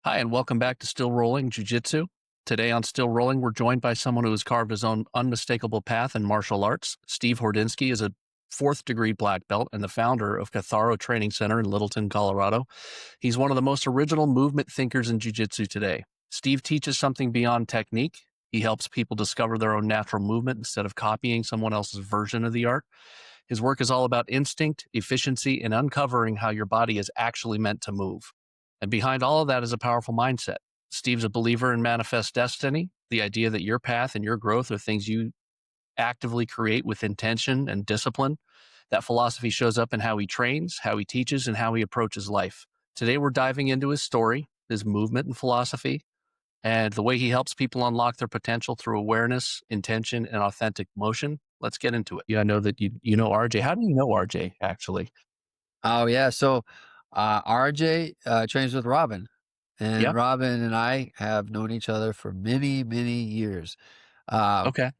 Hi, and welcome back to Still Rolling Jiu-Jitsu. Today on Still Rolling, we're joined by someone who has carved his own unmistakable path in martial arts. Steve Hordinski is a fourth degree black belt and the founder of Katharo Training Center in Littleton, Colorado. He's one of the most original movement thinkers in Jiu-Jitsu today. Steve teaches something beyond technique. He helps people discover their own natural movement instead of copying someone else's version of the art. His work is all about instinct, efficiency, and uncovering how your body is actually meant to move. And behind all of that is a powerful mindset. Steve's a believer in manifest destiny, the idea that your path and your growth are things you actively create with intention and discipline. That philosophy shows up in how he trains, how he teaches, and how he approaches life. Today, we're diving into his story, his movement and philosophy, and the way he helps people unlock their potential through awareness, intention, and authentic motion. Let's get into it. Yeah, I know that you know RJ. How do you know RJ actually? Oh yeah, so RJ trains with Robin, and Yeah. Robin and I have known each other for many, many years. Uh, Okay.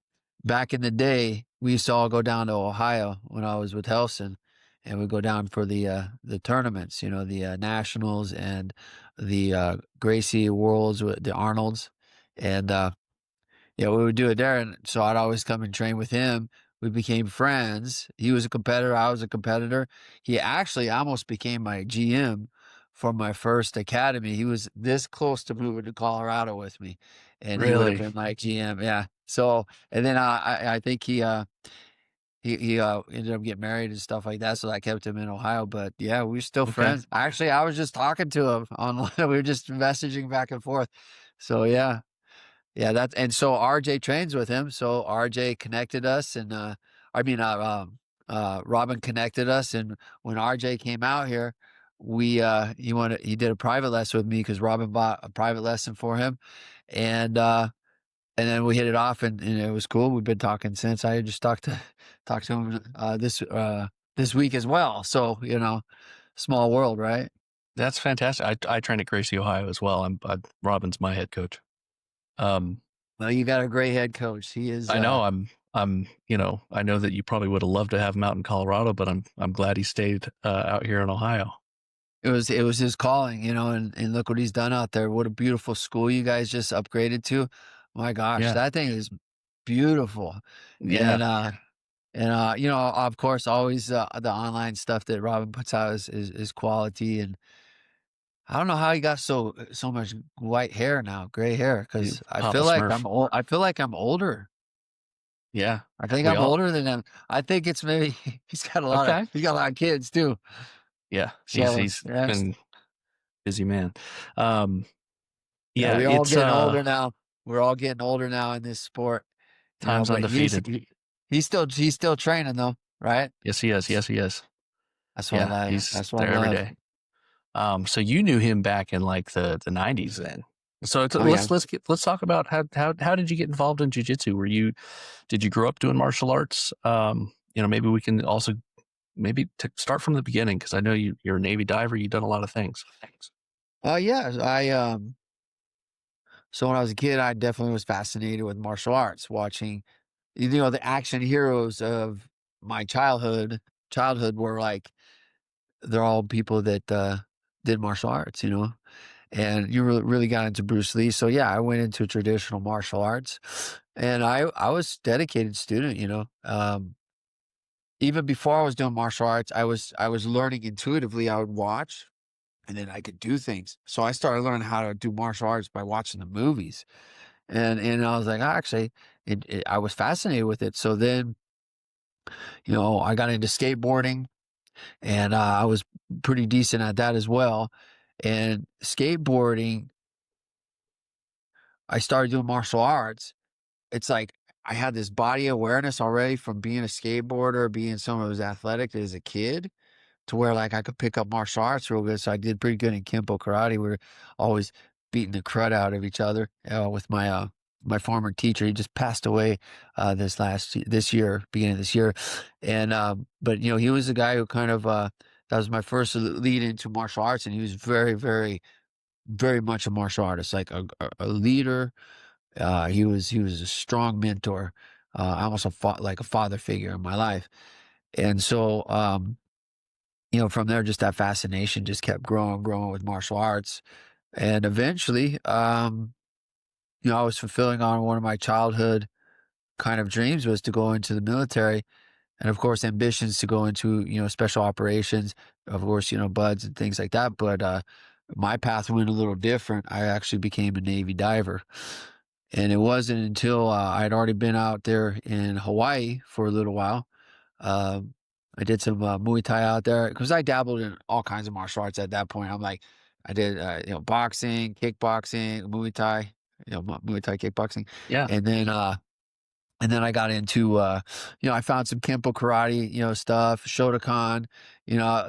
Back in the day, we used to all go down to Ohio when I was with Helson, and we go down for the tournaments, the nationals and the Gracie Worlds with the Arnolds, and yeah, we would do it there, and so I'd always come and train with him. We became friends. He was a competitor, I was a competitor. He actually almost became my GM for my first academy. He was this close to moving to Colorado with me, and he would have Really? been my GM. Yeah. So, and then I think he ended up getting married and stuff like that. So I kept him in Ohio. But yeah, we are still Okay. friends. Actually, I was just talking to him online. We were just messaging back and forth. So yeah. Yeah, that's and so RJ trains with him. So RJ connected us, and I mean, Robin connected us. And when RJ came out here, he did a private lesson with me because Robin bought a private lesson for him, and then we hit it off, and it was cool. We've been talking since. I just talked to him this week as well. So small world, right? That's fantastic. I train at Gracie, Ohio as well. Robin's my head coach. Um, Well, you got a great head coach. He is. I know I know that you probably would have loved to have him out in Colorado, but I'm glad he stayed out here in Ohio. It was his calling, and look what he's done out there. What a beautiful school you guys just upgraded to. My gosh, Yeah. that thing is beautiful. Yeah. And of course, always the online stuff that Robin puts out is quality. And I don't know how he got so much white hair now, gray hair, because I Papa feel like Smurf. I'm old. I feel like I'm older. Yeah. I think We I'm all older than him. I think it's maybe okay. he's got a lot of kids too. Yeah. So He's yeah. been busy man. Um, Yeah, yeah, we all it's getting older now. We're all getting older now in this sport, time's but undefeated. he's still training though, right? Yes, he is. Yes, he is. That's what I Yeah, love. he's That's what I there every love. day. So you knew him back in like the 90s then. So Oh yeah. let's talk about how did you get involved in jiu-jitsu? Did you grow up doing martial arts? Maybe we can also start from the beginning because I know you're a Navy diver. You've done a lot of things. Thanks. Yeah, so when I was a kid, I definitely was fascinated with martial arts, watching the action heroes of my childhood were like they're all people that did martial arts, and you really got into Bruce Lee. So yeah, I went into traditional martial arts, and I was dedicated student. Even before I was doing martial arts, I was learning intuitively. I would watch, and then I could do things. So I started learning how to do martial arts by watching the movies, and I was like, actually, I was fascinated with it. So then, I got into skateboarding, and I was pretty decent at that as well. And skateboarding, I started doing martial arts. It's like I had this body awareness already from being a skateboarder, being someone who was athletic as a kid, to where like I could pick up martial arts real good. So I did pretty good in Kempo karate. We were always beating the crud out of each other with my former teacher. He just passed away this year, beginning of this year, and but he was the guy who kind of that was my first lead into martial arts, and he was very, very, very much a martial artist, like a leader. He was a strong mentor, almost like a father figure in my life, and so from there, just that fascination just kept growing with martial arts. And eventually, I was fulfilling on one of my childhood kind of dreams was to go into the military. And of course, ambitions to go into, special operations, of course, buds and things like that. But my path went a little different. I actually became a Navy diver. And it wasn't until I'd already been out there in Hawaii for a little while. Um, I did some Muay Thai out there because I dabbled in all kinds of martial arts at that point. I did, boxing, kickboxing, Muay Thai, Muay Thai kickboxing. Yeah. And then, I got into, I found some Kempo karate, stuff, Shotokan,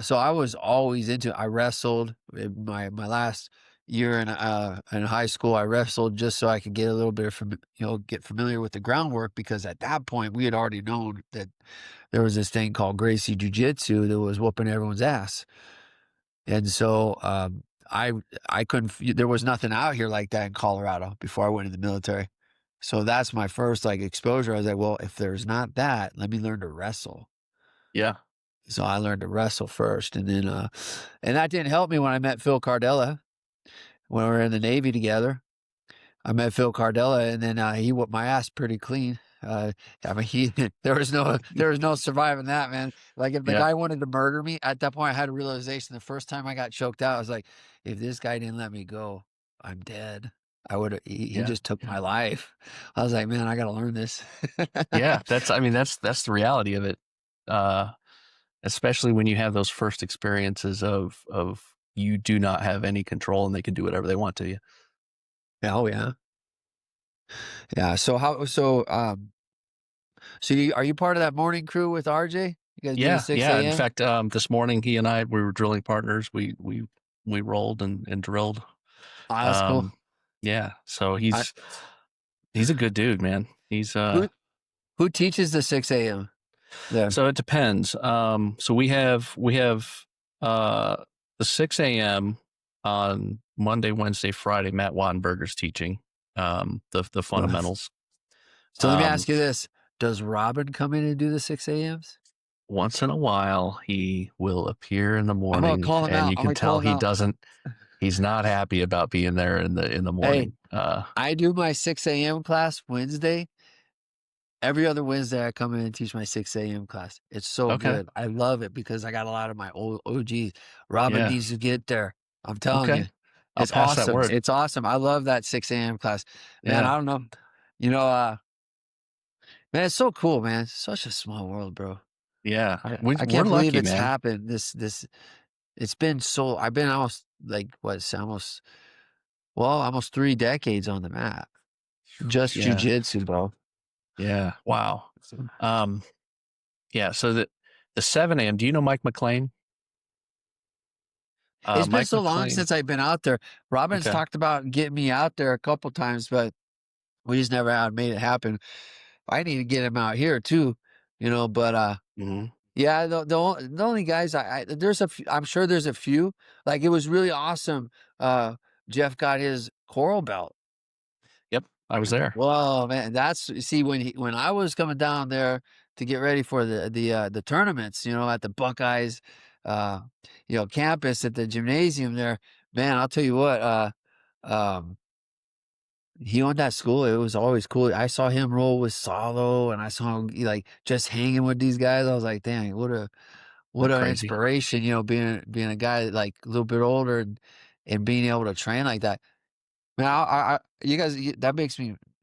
so I was always into, I wrestled in my last year in high school. I wrestled just so I could get a little bit of, get familiar with the groundwork because at that point we had already known that there was this thing called Gracie Jiu-Jitsu that was whooping everyone's ass. And so, I, I couldn't, there was nothing out here like that in Colorado before I went in the military. So that's my first like exposure. I was like, well, if there's not that, let me learn to wrestle. Yeah. So I learned to wrestle first. And then, and that didn't help me when I met Phil Cardella when we were in the Navy together. I met Phil Cardella and then, he whooped my ass pretty clean. I mean, there was no surviving that, man. Like if the Yeah. guy wanted to murder me at that point, I had a realization the first time I got choked out, I was like, if this guy didn't let me go, I'm dead. He Yeah. just took my life. I was like, man, I got to learn this. Yeah. That's the reality of it. Uh, Especially when you have those first experiences of you do not have any control and they can do whatever they want to you. Oh yeah. Yeah. Are you part of that morning crew with RJ? You guys do the Yeah, 6 yeah. In a.m.? fact, this morning he and I we were drilling partners. We rolled and drilled. Oh, that's cool. Um, yeah. So I, he's a good dude, man. He's who, who teaches the 6 a.m. there? so it depends. So we have uh the 6 a.m. on Monday, Wednesday, Friday. Matt Wattenberger's teaching the fundamentals. So let me Um, ask you this. Does Robin come in and do the 6 a.m.s? Once in a while he will appear in the I'm gonna morning call him and out. you I'm can gonna call tell him out. he's not happy about being there in the Hey, morning. I do my 6 a.m. class Wednesday. Every other Wednesday, I come in and teach my 6 a.m. class. It's so Okay. good. I love it because I got a lot of my old OGs. Robin Yeah. needs to get there. I'm telling you. Okay. I'll It's pass that awesome. word. It's awesome. I love that 6 a.m. class. Man, I Yeah. don't know. You know, man, it's so cool, man. It's such a small world, bro. Yeah. I We're can't believe lucky, it's man. happened. It's been so, I've been almost like, almost 3 decades on the mat. Just Yeah. jujitsu, bro. Yeah. Wow. Um, yeah. So the 7 a.m. Do you know Mike McLean? It's been Mike so long McLean. since I've been out there. Robin's Okay. talked about getting me out there a couple times, but we just never had made it happen. I need to get him out here too, but Hmm. yeah, the only guys there's a few, I'm sure there's a few. Like it was really awesome. Uh Jeff got his coral belt. Yep. I was there. Whoa, man, that's see when I was coming down there to get ready for the tournaments, at the Buckeyes, uh, campus at the gymnasium there, man, I'll tell you what, um, he owned that school. It was always cool. I saw him roll with Salo, and I saw him like just hanging with these guys. I was like, dang, They're what an crazy. inspiration, being a guy like a little bit older and being able to train like that. Man, you guys,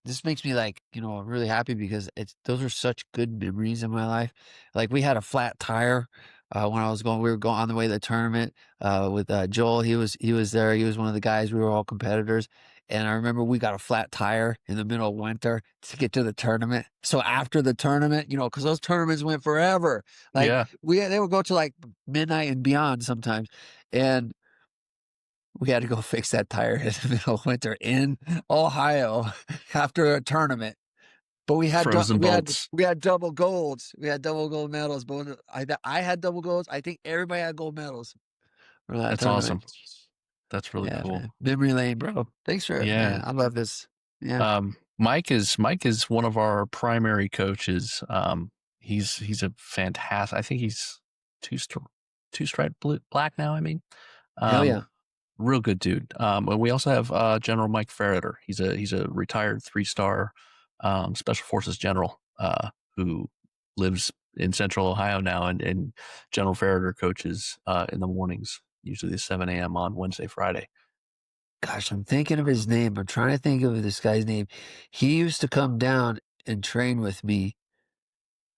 this makes me like, really happy because those are such good memories in my life. Like we had a flat tire, when we were going on the way to the tournament, with, Joel. He was there. He was one of the guys. We were all competitors. And I remember we got a flat tire in the middle of winter to get to the tournament. So after the tournament, cause those tournaments went forever. Like Yeah. they would go to like midnight and beyond sometimes. And we had to go fix that tire in the middle of winter in Ohio after a tournament. But Frozen bolts. we had double golds. We had double gold medals. But I had double golds. I think everybody had gold medals for that That's awesome. tournament. That's really Yeah, cool. man. Memory lane, bro. Thanks for it, man. Yeah. I love this. Yeah. Mike is one of our primary coaches. He's a fantastic. I think he's two stripe black now. I mean, Hell um, yeah. real good dude. And we also have General Mike Ferreter. He's a retired 3-star special forces general who lives in Central Ohio now, and General Ferreter coaches in the mornings, usually at 7 a.m. on Wednesday, Friday. Gosh, I'm thinking of his name. I'm trying to think of this guy's name. He used to come down and train with me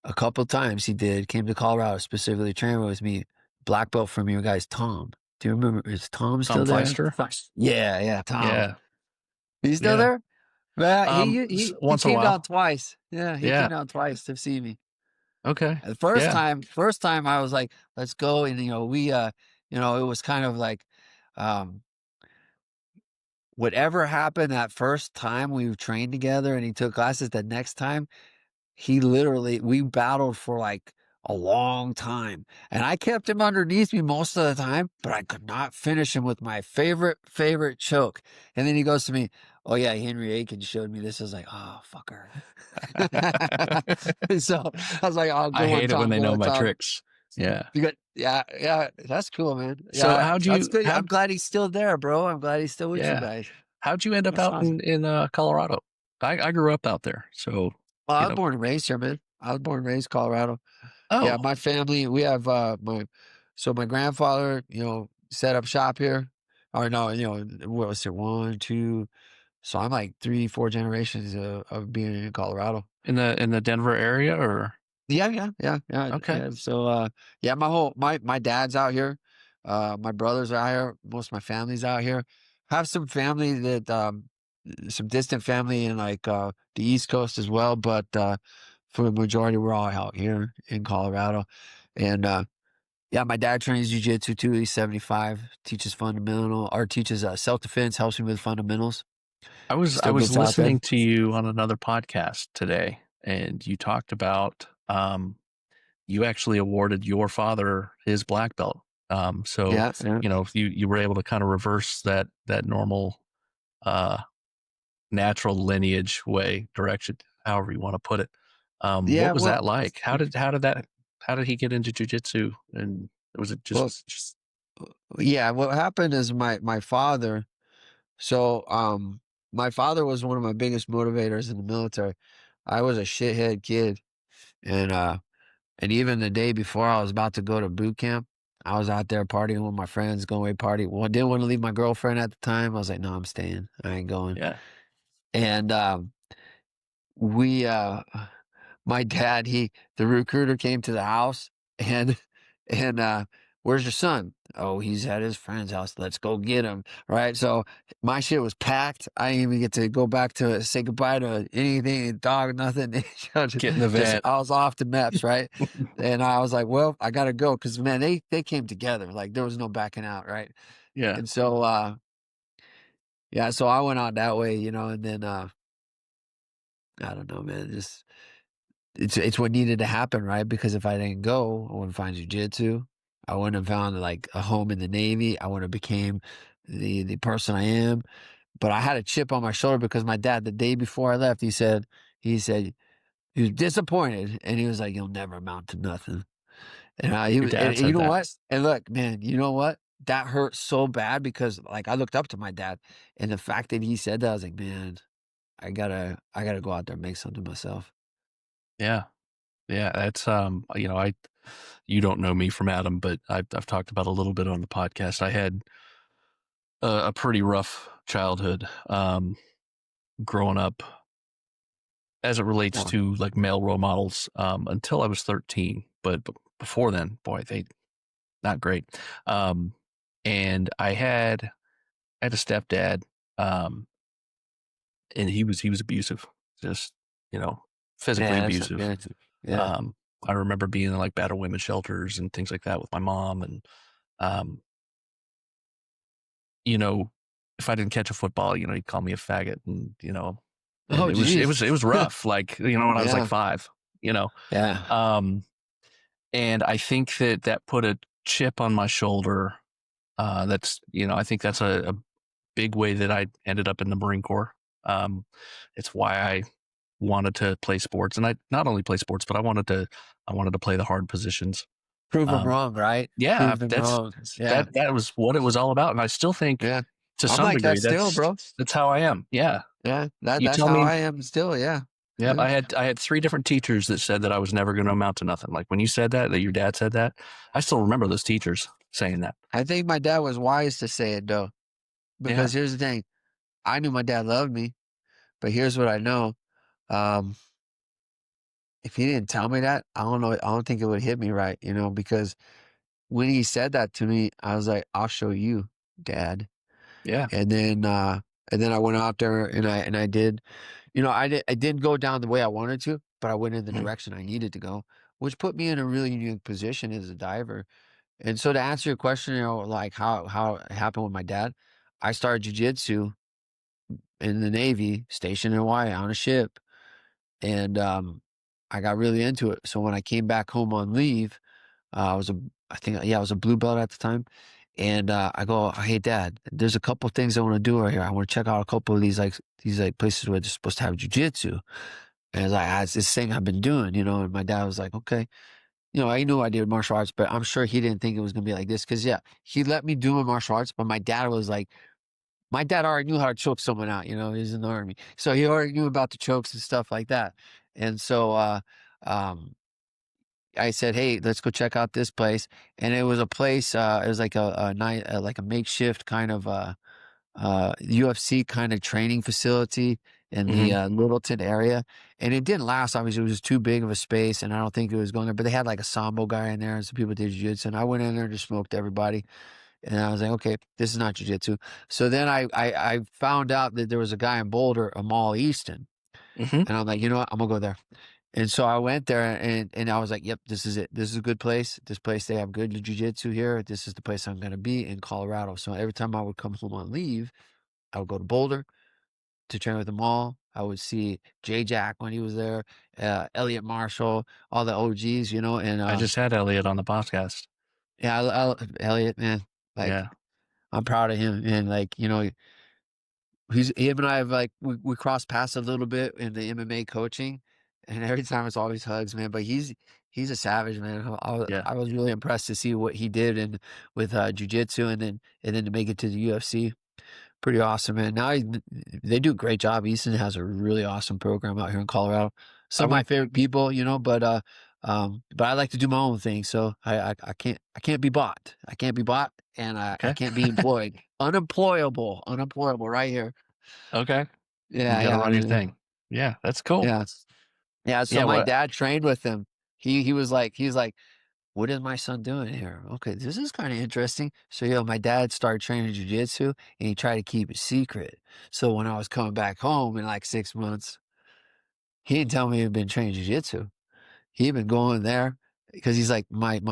a couple times. He did. Came to Colorado specifically, train with me. Black belt from you guys, Tom. Do you remember? Is Tom Tom still there? Fleister. Yeah, Tom. Yeah, He's still yeah. there? Well, he Once a came down while. twice. Yeah, he came Yeah. down twice to see me. Okay. The Yeah. first time I was like, let's go. And, it was kind of like, um, whatever happened that first time we trained together and he took classes, the next time we battled for like a long time. And I kept him underneath me most of the time, but I could not finish him with my favorite choke. And then he goes to me, oh yeah, Henry Aiken showed me this. I was like, oh, fucker. So I was like, oh, I go on, hate it when Tom, they go know on, my Tom. tricks. Yeah. You got, yeah, that's cool, man. So Yeah, how'd that's you good. how I'm glad he's still there, bro. I'm glad he's still with you yeah. guys. How'd you end up That's out awesome. in Colorado? I grew up out there. So, Well, I you was know. born and raised here, man. I was born and raised Colorado. Yeah, Oh, my family, we have my grandfather, set up shop here. Or no, what was it, one, two, so I'm like three, four generations of being in Colorado. in the Denver area or okay. Yeah. So yeah, my dad's out here. My brothers are out here, most of my family's out here. Have some family that some distant family in like the East Coast as well, but for the majority we're all out here in Colorado. And yeah, my dad trains jiu-jitsu too. He's 75, teaches self-defense, helps me with fundamentals. I Still was gets out there. listening to you on another podcast today, and you talked about you actually awarded your father his black belt. So Yeah. you were able to kind of reverse that normal uh natural lineage way direction, however you want to put it. What Yeah, was that well, like? How did he get into jujitsu? And was it well, just yeah, what happened is my father, so my father was one of my biggest motivators in the military. I was a shithead kid, and even the day before I was about to go to boot camp, I was out there partying with my friends, going away party. Well, I didn't want to leave my girlfriend at the time. I was like, no, I'm staying. I ain't going. yeah? And we my dad, the recruiter came to the house and where's your son? Oh, he's at his friend's house. Let's go get him. Right. So my shit was packed. I didn't even get to go back to say goodbye to anything, dog, nothing. Get in the Just van. I was off to MEPS, right? And I was like, well, I gotta go because man, they came together. Like there was no backing out, right? Yeah, And so yeah, so I went out that way, and then I don't know, man. Just it's what needed to happen, right? Because if I didn't go, I wouldn't find jujitsu. I wouldn't have found like a home in the Navy. I wouldn't have became the person I am. But I had a chip on my shoulder because my dad, the day before I left, he said he was disappointed, and he was like, "You'll never amount to nothing." And your dad and you said know that. what? And look, man, you know what? That hurt so bad because like I looked up to my dad, and the fact that he said that, I was like, man, I gotta go out there and make something myself. Yeah, yeah. That's I you don't know me from Adam, but I've talked about a little bit on the podcast. I had a pretty rough childhood growing up as it relates Wow. to like male role models until I was 13. But before then, boy, they not great. Um, and I had a stepdad, um, and he was abusive, just you know, physically Yeah, that's not abusive. good. Yeah. Um, I remember being in like battered women's shelters and things like that with my mom, and um, you know, if I didn't catch a football, he'd call me a faggot, and Oh, it was geez. rough. Like when I was like Yeah. 5, you know, Yeah. um, and I think that put a chip on my shoulder. I think that's a big way that I ended up in the Marine Corps. It's why I wanted to play sports, and I not only play sports, but I wanted to play the hard positions. Prove them Um, wrong, right? yeah, Prove them that's wrong. Yeah. that was what it was all about. And I still think Yeah. to I'm some like that degree still, bro. that's how I am. Yeah. Yeah. You That's tell how me, I am still. Yeah. yep, Yeah. I had three different teachers that said that I was never going to amount to nothing. Like when you said that your dad said that, I still remember those teachers saying that. I think my dad was wise to say it though, Yeah. because here's the thing. I knew my dad loved me, but here's what I know. Um, if he didn't tell me that, I don't know. I don't think it would hit me right, because when he said that to me, I was like, I'll show you, Dad. Yeah. And then I went out there and I did, I didn't go down the way I wanted to, but I went in the Mhm. direction I needed to go, which put me in a really unique position as a diver. And so to answer your question, like how it happened with my dad, I started jujitsu in the Navy, stationed in Hawaii on a ship, and I got really into it. So when I came back home on leave, I was a, I think, yeah, I was a blue belt at the time. And I go, hey, Dad, there's a couple things I want to do right here. I want to check out a couple of these places where they're supposed to have jujitsu. And it's like, it's this thing I've been doing, And my dad was like, okay. I knew I did martial arts, but I'm sure he didn't think it was going to be like this. Cause yeah, he let me do my martial arts, but my dad already knew how to choke someone out, he's in the army. So he already knew about the chokes and stuff like that. And so, um, I said, "Hey, let's go check out this place." And it was a place. It was like a night, like a makeshift kind of UFC kind of training facility in the Hmm. Littleton area. And it didn't last. Obviously, it was too big of a space, and I don't think it was going there. But they had like a sambo guy in there, and some people did jiu-jitsu. And I went in there and just smoked everybody. And I was like, "Okay, this is not jiu-jitsu." So then I found out that there was a guy in Boulder, Amal Easton, Hmm. and I'm like, you know what? I'm gonna go there. And so I went there and I was like, yep, this is it. This is a good place. This place, they have good jujitsu here. This is the place I'm going to be in Colorado. So every time I would come home on leave, I would go to Boulder to train with them all. I would see Jay Jack when he was there, Elliot Marshall, all the OGs, and I just had Elliot on the podcast. yeah, Elliot, man, like Yeah. I'm proud of him. And like, him and I have like we cross paths a little bit in the MMA coaching, and every time it's always hugs, man. But he's a savage, man. Yeah. I was really impressed to see what he did and with jujitsu, and then to make it to the UFC. Pretty awesome, man. They do a great job. Easton has a really awesome program out here in Colorado. I Some of my went, favorite people, but I like to do my own thing, so I can't be bought. I can't be bought, and I okay. can't be employed. Unemployable, right here. Okay. Yeah, You got to yeah, run your thing. Yeah. That's cool. yeah, yeah. So Yeah. my What? dad trained with him. He was like, what is my son doing here? Okay, this is kind of interesting. So my dad started training jujitsu, and he tried to keep it secret. So when I was coming back home in like 6 months, he didn't tell me he'd been training jujitsu. He'd been going there because he's like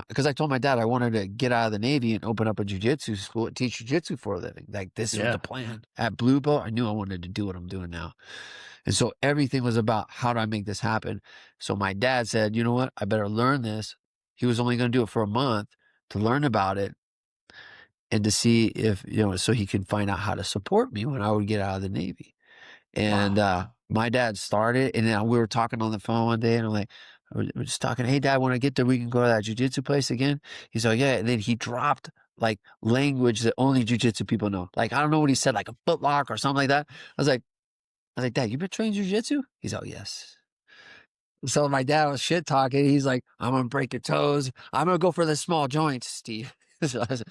because I told my dad I wanted to get out of the Navy and open up a jujitsu school and teach jujitsu for a living. Like this was the Yeah. plan. At Blue Belt, I knew I wanted to do what I'm doing now. And so everything was about how do I make this happen? So my dad said, you know what? I better learn this. He was only going to do it for a month to learn about it and to see if, so he could find out how to support me when I would get out of the Navy. And Wow. my dad started, and then we were talking on the phone one day, and I'm like, we're just talking, hey, Dad, when I get there, we can go to that jujitsu place again. He's like, yeah. And then he dropped like language that only jujitsu people know. Like, I don't know what he said, like a footlock or something like that. I was like, Dad, you been training jujitsu? He's like, oh, yes. So my dad was shit talking. He's like, I'm gonna break your toes. I'm gonna go for the small joints, Steve. So I was,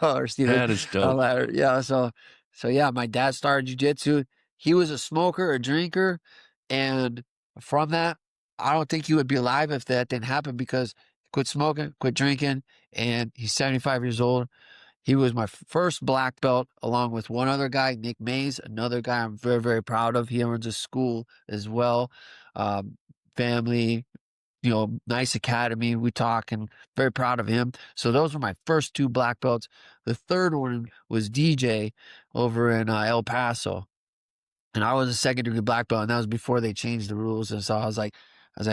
or Steve. That is dope. Yeah. So yeah, my dad started jujitsu. He was a smoker, a drinker, and from that, I don't think he would be alive if that didn't happen because he quit smoking, quit drinking, and he's 75 years old. He was my first black belt, along with one other guy, Nick Mays, another guy I'm very, very proud of. He owns a school as well. Um, Family, nice academy. We talk and very proud of him. So those were my first two black belts. The third one was DJ over in El Paso. And I was a second degree black belt, and that was before they changed the rules. And so I was like,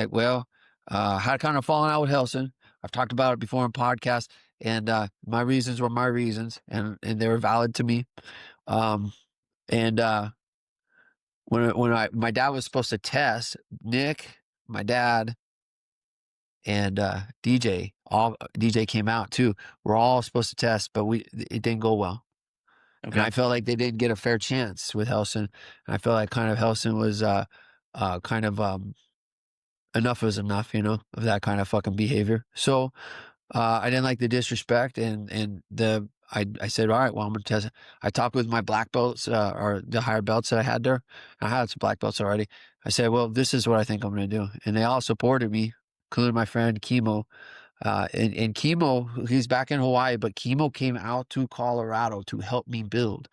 well, I had kind of fallen out with Helson. I've talked about it before on podcasts, and my reasons were my reasons, and they were valid to me. Um, and when my dad was supposed to test Nick, my dad, and DJ all DJ came out too. We're all supposed to test, but it didn't go well. And Okay. I felt like they didn't get a fair chance with Helson. And I felt like kind of Helson was kind of enough was enough, of that kind of fucking behavior. So I didn't like the disrespect, I said, all right, well, I'm gonna test it. I talked with my black belts, or the higher belts that I had there. I had some black belts already. I said, well, this is what I think I'm gonna do, and they all supported me, including my friend Chemo. And Chemo, he's back in Hawaii, but Chemo came out to Colorado to help me build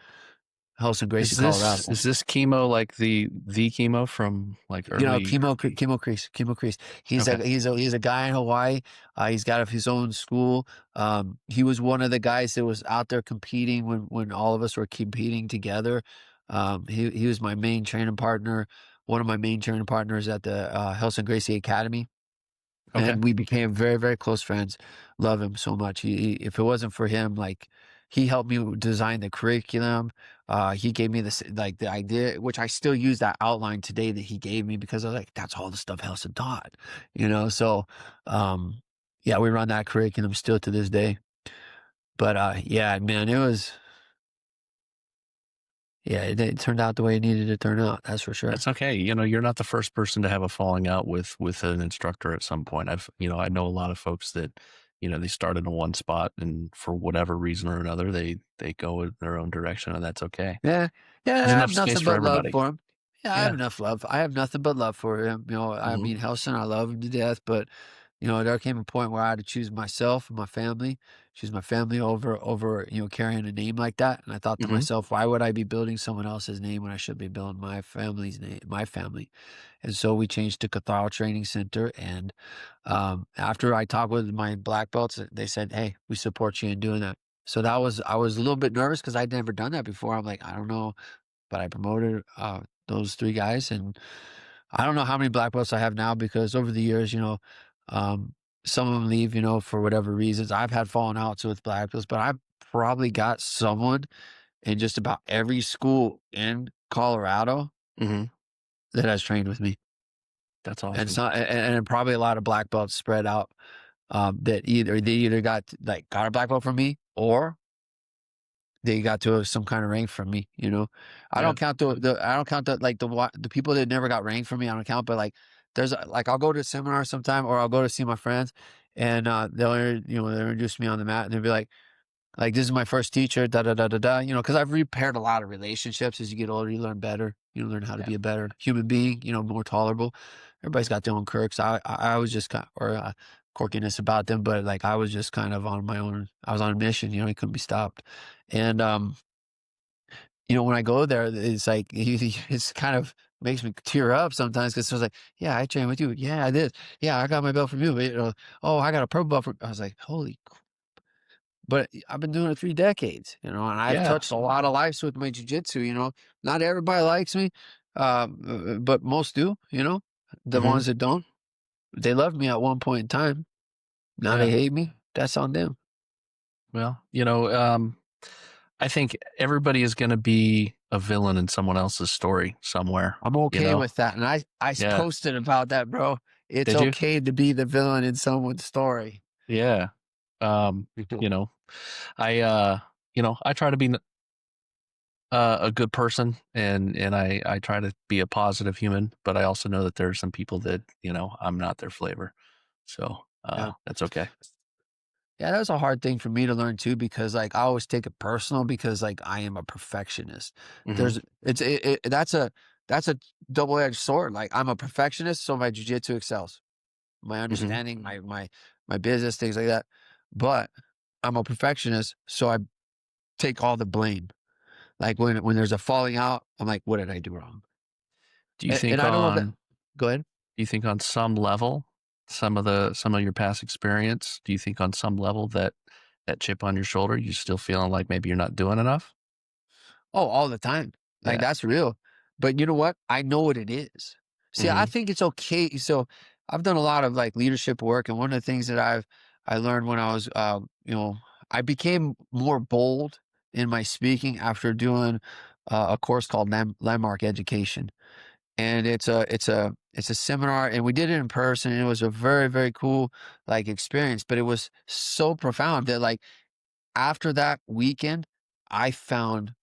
House in Gracie, Colorado. Is this chemo like the chemo from like early? Chemo Crease. Okay. He's a guy in Hawaii. He's got his own school. He was one of the guys that was out there competing when all of us were competing together. He was my main training partner, one of my main training partners at the House and Gracie Academy. Okay. And we became very, very close friends. Love him so much. If it wasn't for him, like he helped me design the curriculum. He gave me this, like the idea, which I still use that outline today that he gave me because I was like, that's all the stuff Helson taught, So, yeah, we run that curriculum still to this day. But yeah, man, it turned out the way it needed to turn out. That's for sure. That's okay. You're not the first person to have a falling out with an instructor at some point. I know a lot of folks that, they start in one spot and for whatever reason or another, they go in their own direction, and that's okay. Yeah, yeah, There's I have enough space nothing for but love everybody. for him. Yeah, I have Yeah. enough love. I have nothing but love for him. I Hmm. mean, Helson, I love him to death, but there came a point where I had to choose myself and my family, choose my family over carrying a name like that. And I thought to Hmm. myself, why would I be building someone else's name when I should be building my family's name, my family? And so we changed to Katharo Training Center. And after I talked with my black belts, they said, "Hey, we support you in doing that." So I was a little bit nervous because I'd never done that before. I'm like, I don't know, but I promoted those three guys, and I don't know how many black belts I have now because over the years, um, some of them leave, for whatever reasons. I've had fallen outs with black belts, but I've probably got someone in just about every school in Colorado Hmm. that has trained with me, That's and awesome. so and probably a lot of black belts spread out that they either got a black belt from me or they got to some kind of rank from me, I Yeah. don't count I don't count the people that never got ranked from me. I don't count, but like I'll go to a seminar sometime or I'll go to see my friends and they'll introduce me on the mat and they'll be like this is my first teacher, da da da da da, because I've repaired a lot of relationships. As you get older, you learn better. You learn how to Yeah. be a better human being, more tolerable. Everybody's got their own quirks. I was just kind or quirkiness about them, but like I was just kind of on my own. I was on a mission, it couldn't be stopped. And when I go there, it's like it's kind of makes me tear up sometimes because it's like, yeah, I trained with you. Yeah, I did. Yeah, I got my belt from you. But, oh, I got a purple belt from. I was like, holy. But I've been doing it 3 decades, and I've Yeah. touched a lot of lives with my jujitsu. Not everybody likes me, but most do. The Hmm. ones that don't, they loved me at one point in time. Now they Yeah. hate me. That's on them. Well, I think everybody is going to be a villain in someone else's story somewhere, I'm okay with that, and I Yeah. posted about that, bro. It's Did you? okay to be the villain in someone's story. Yeah. You know, I try to be a good person and I try to be a positive human, but I also know that there are some people that, I'm not their flavor. So, Yeah. that's okay. Yeah, that was a hard thing for me to learn too, because like I always take it personal because like I am a perfectionist. Hmm. There's it's it, that's a double-edged sword. Like I'm a perfectionist, so my jujitsu excels. My Hmm. understanding, my business, things like that. But I'm a perfectionist, so I take all the blame. Like when there's a falling out, I'm like, what did I do wrong? Do you And think I don't know that. on, Go ahead. do you think on some level, some of your past experience, do you think on some level that chip on your shoulder, you still feeling like maybe you're not doing enough? Oh, all the time. Like Yeah. that's real. But you know what? I know what it is. See, I Hmm. think it's okay. So I've done a lot of like leadership work, and one of the things that I learned when I was I became more bold in my speaking after doing a course called landmark education. and it's a seminar, and we did it in person, and it was a very, very cool like experience, but it was so profound that like after that weekend, I found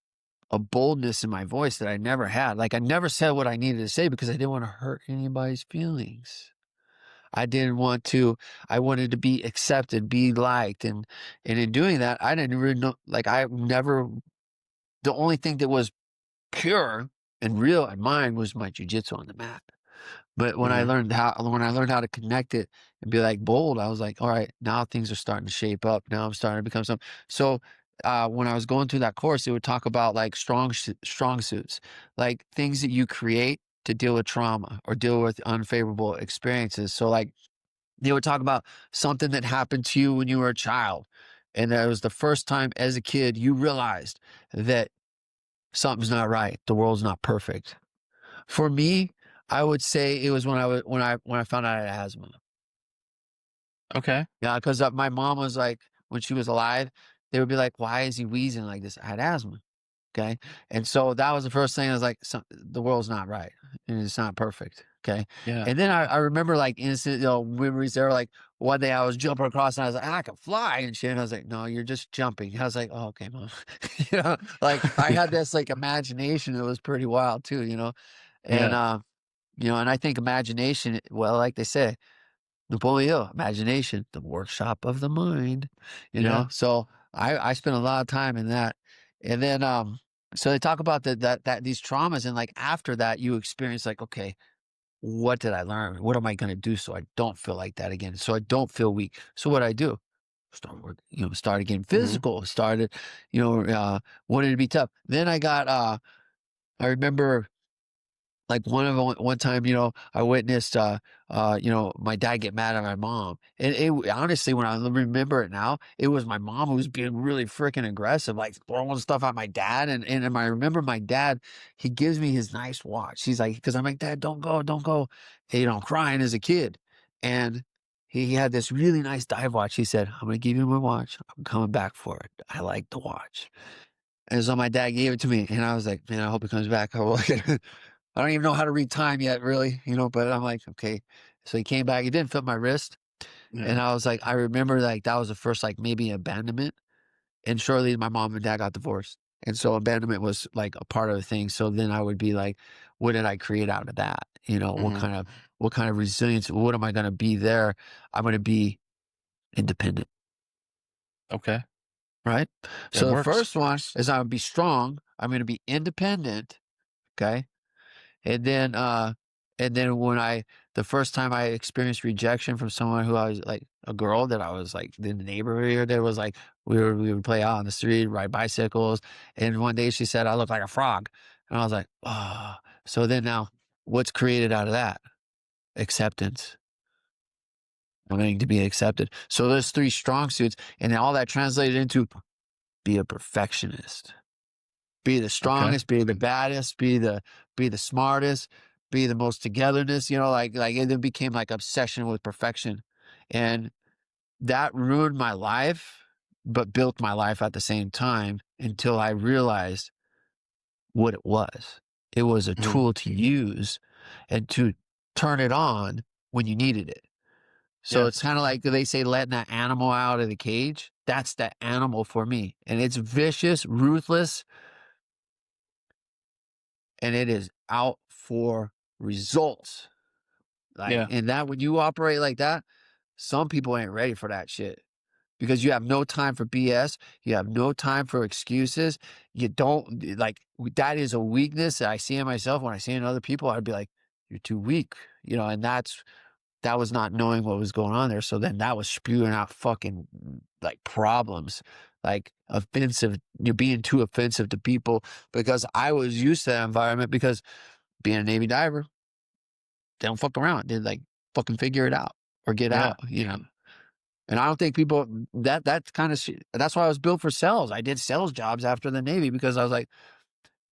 a boldness in my voice that I never had. Like I never said what I needed to say because I didn't want to hurt anybody's feelings. I didn't want to, I wanted to be accepted, be liked. And in doing that, I didn't really know, like I never, the only thing that was pure and real in mine was my jujitsu on the mat. But Hmm. when I learned how to connect it and be like bold, I was like, all right, now things are starting to shape up. Now I'm starting to become something. So when I was going through that course, it would talk about like strong suits, like things that you create to deal with trauma or deal with unfavorable experiences. So like they would talk about something that happened to you when you were a child. And that was the first time as a kid you realized that something's not right. The world's not perfect. For me, I would say it was when I found out I had asthma. Okay. Yeah, because my mom was like, when she was alive, they would be like, "Why is he wheezing like this?" I had asthma. Okay, and so that was the first thing. I was like, "The world's not right, and it's not perfect." Okay, Yeah. and then I remember like innocent, memories. There, like one day I was jumping across, and I was like, "I can fly," and shit. And I was like, "No, you're just jumping." I was like, "Oh, okay, mom." Like I had this like imagination that was pretty wild too. And Yeah. and I think imagination, well, like they say, Napoleon Hill, imagination, the workshop of the mind. Yeah. So I spent a lot of time in that. And then so they talk about that these traumas, and like after that you experience like, okay, what did I learn? What am I gonna do so I don't feel like that again? So I don't feel weak. So what I do? Started getting Hmm. physical, started, wanted to be tough. Then I remember like one time, I witnessed, my dad get mad at my mom, and honestly, when I remember it now, it was my mom who was being really freaking aggressive, like throwing stuff at my dad, and I remember my dad, he gives me his nice watch. He's like, because I'm like, Dad, don't go, don't go, and, I'm crying as a kid, and he had this really nice dive watch. He said, "I'm gonna give you my watch. I'm coming back for it. I like the watch." And so my dad gave it to me, and I was like, "Man, I hope he comes back." I don't even know how to read time yet, really, but I'm like, okay. So he came back. He didn't fit my wrist. And Yeah. I was like, I remember like that was the first, like maybe abandonment. And shortly my mom and dad got divorced. And so abandonment was like a part of the thing. So then I would be like, what did I create out of that? Hmm. What kind of resilience? What am I going to be there? I'm going to be independent, Okay. right? That So the works. first one is I'm going to be strong. I'm going to be independent. Okay. And then, when the first time I experienced rejection from someone who I was like a girl that I was like in the neighborhood here, that was like, we would play out on the street, ride bicycles. And one day she said, I look like a frog. And I was like, oh, so then now what's created out of that? Acceptance, wanting to be accepted. So those three strong suits, and then all that translated into be a perfectionist. Be the Okay. strongest, be the baddest, be the smartest, be the most togetherness, like it became like obsession with perfection. And that ruined my life, but built my life at the same time until I realized what it was. It was a Hmm. tool to use and to turn it on when you needed it. So Yeah. it's kind of like they say letting that animal out of the cage. That's that animal for me. And it's vicious, ruthless, and it is out for results. Like, Yeah. and that when you operate like that, some people ain't ready for that shit because you have no time for BS. You have no time for excuses. You don't like that is a weakness that I see in myself. When I see in other people, I'd be like, you're too weak, and that was not knowing what was going on there. So then that was spewing out fucking like problems, like offensive, you're being too offensive to people because I was used to that environment because being a Navy diver, they don't fuck around. They like fucking figure it out or get Yeah. out. And I don't think people that kind of shit, that's why I was built for sales. I did sales jobs after the Navy because I was like,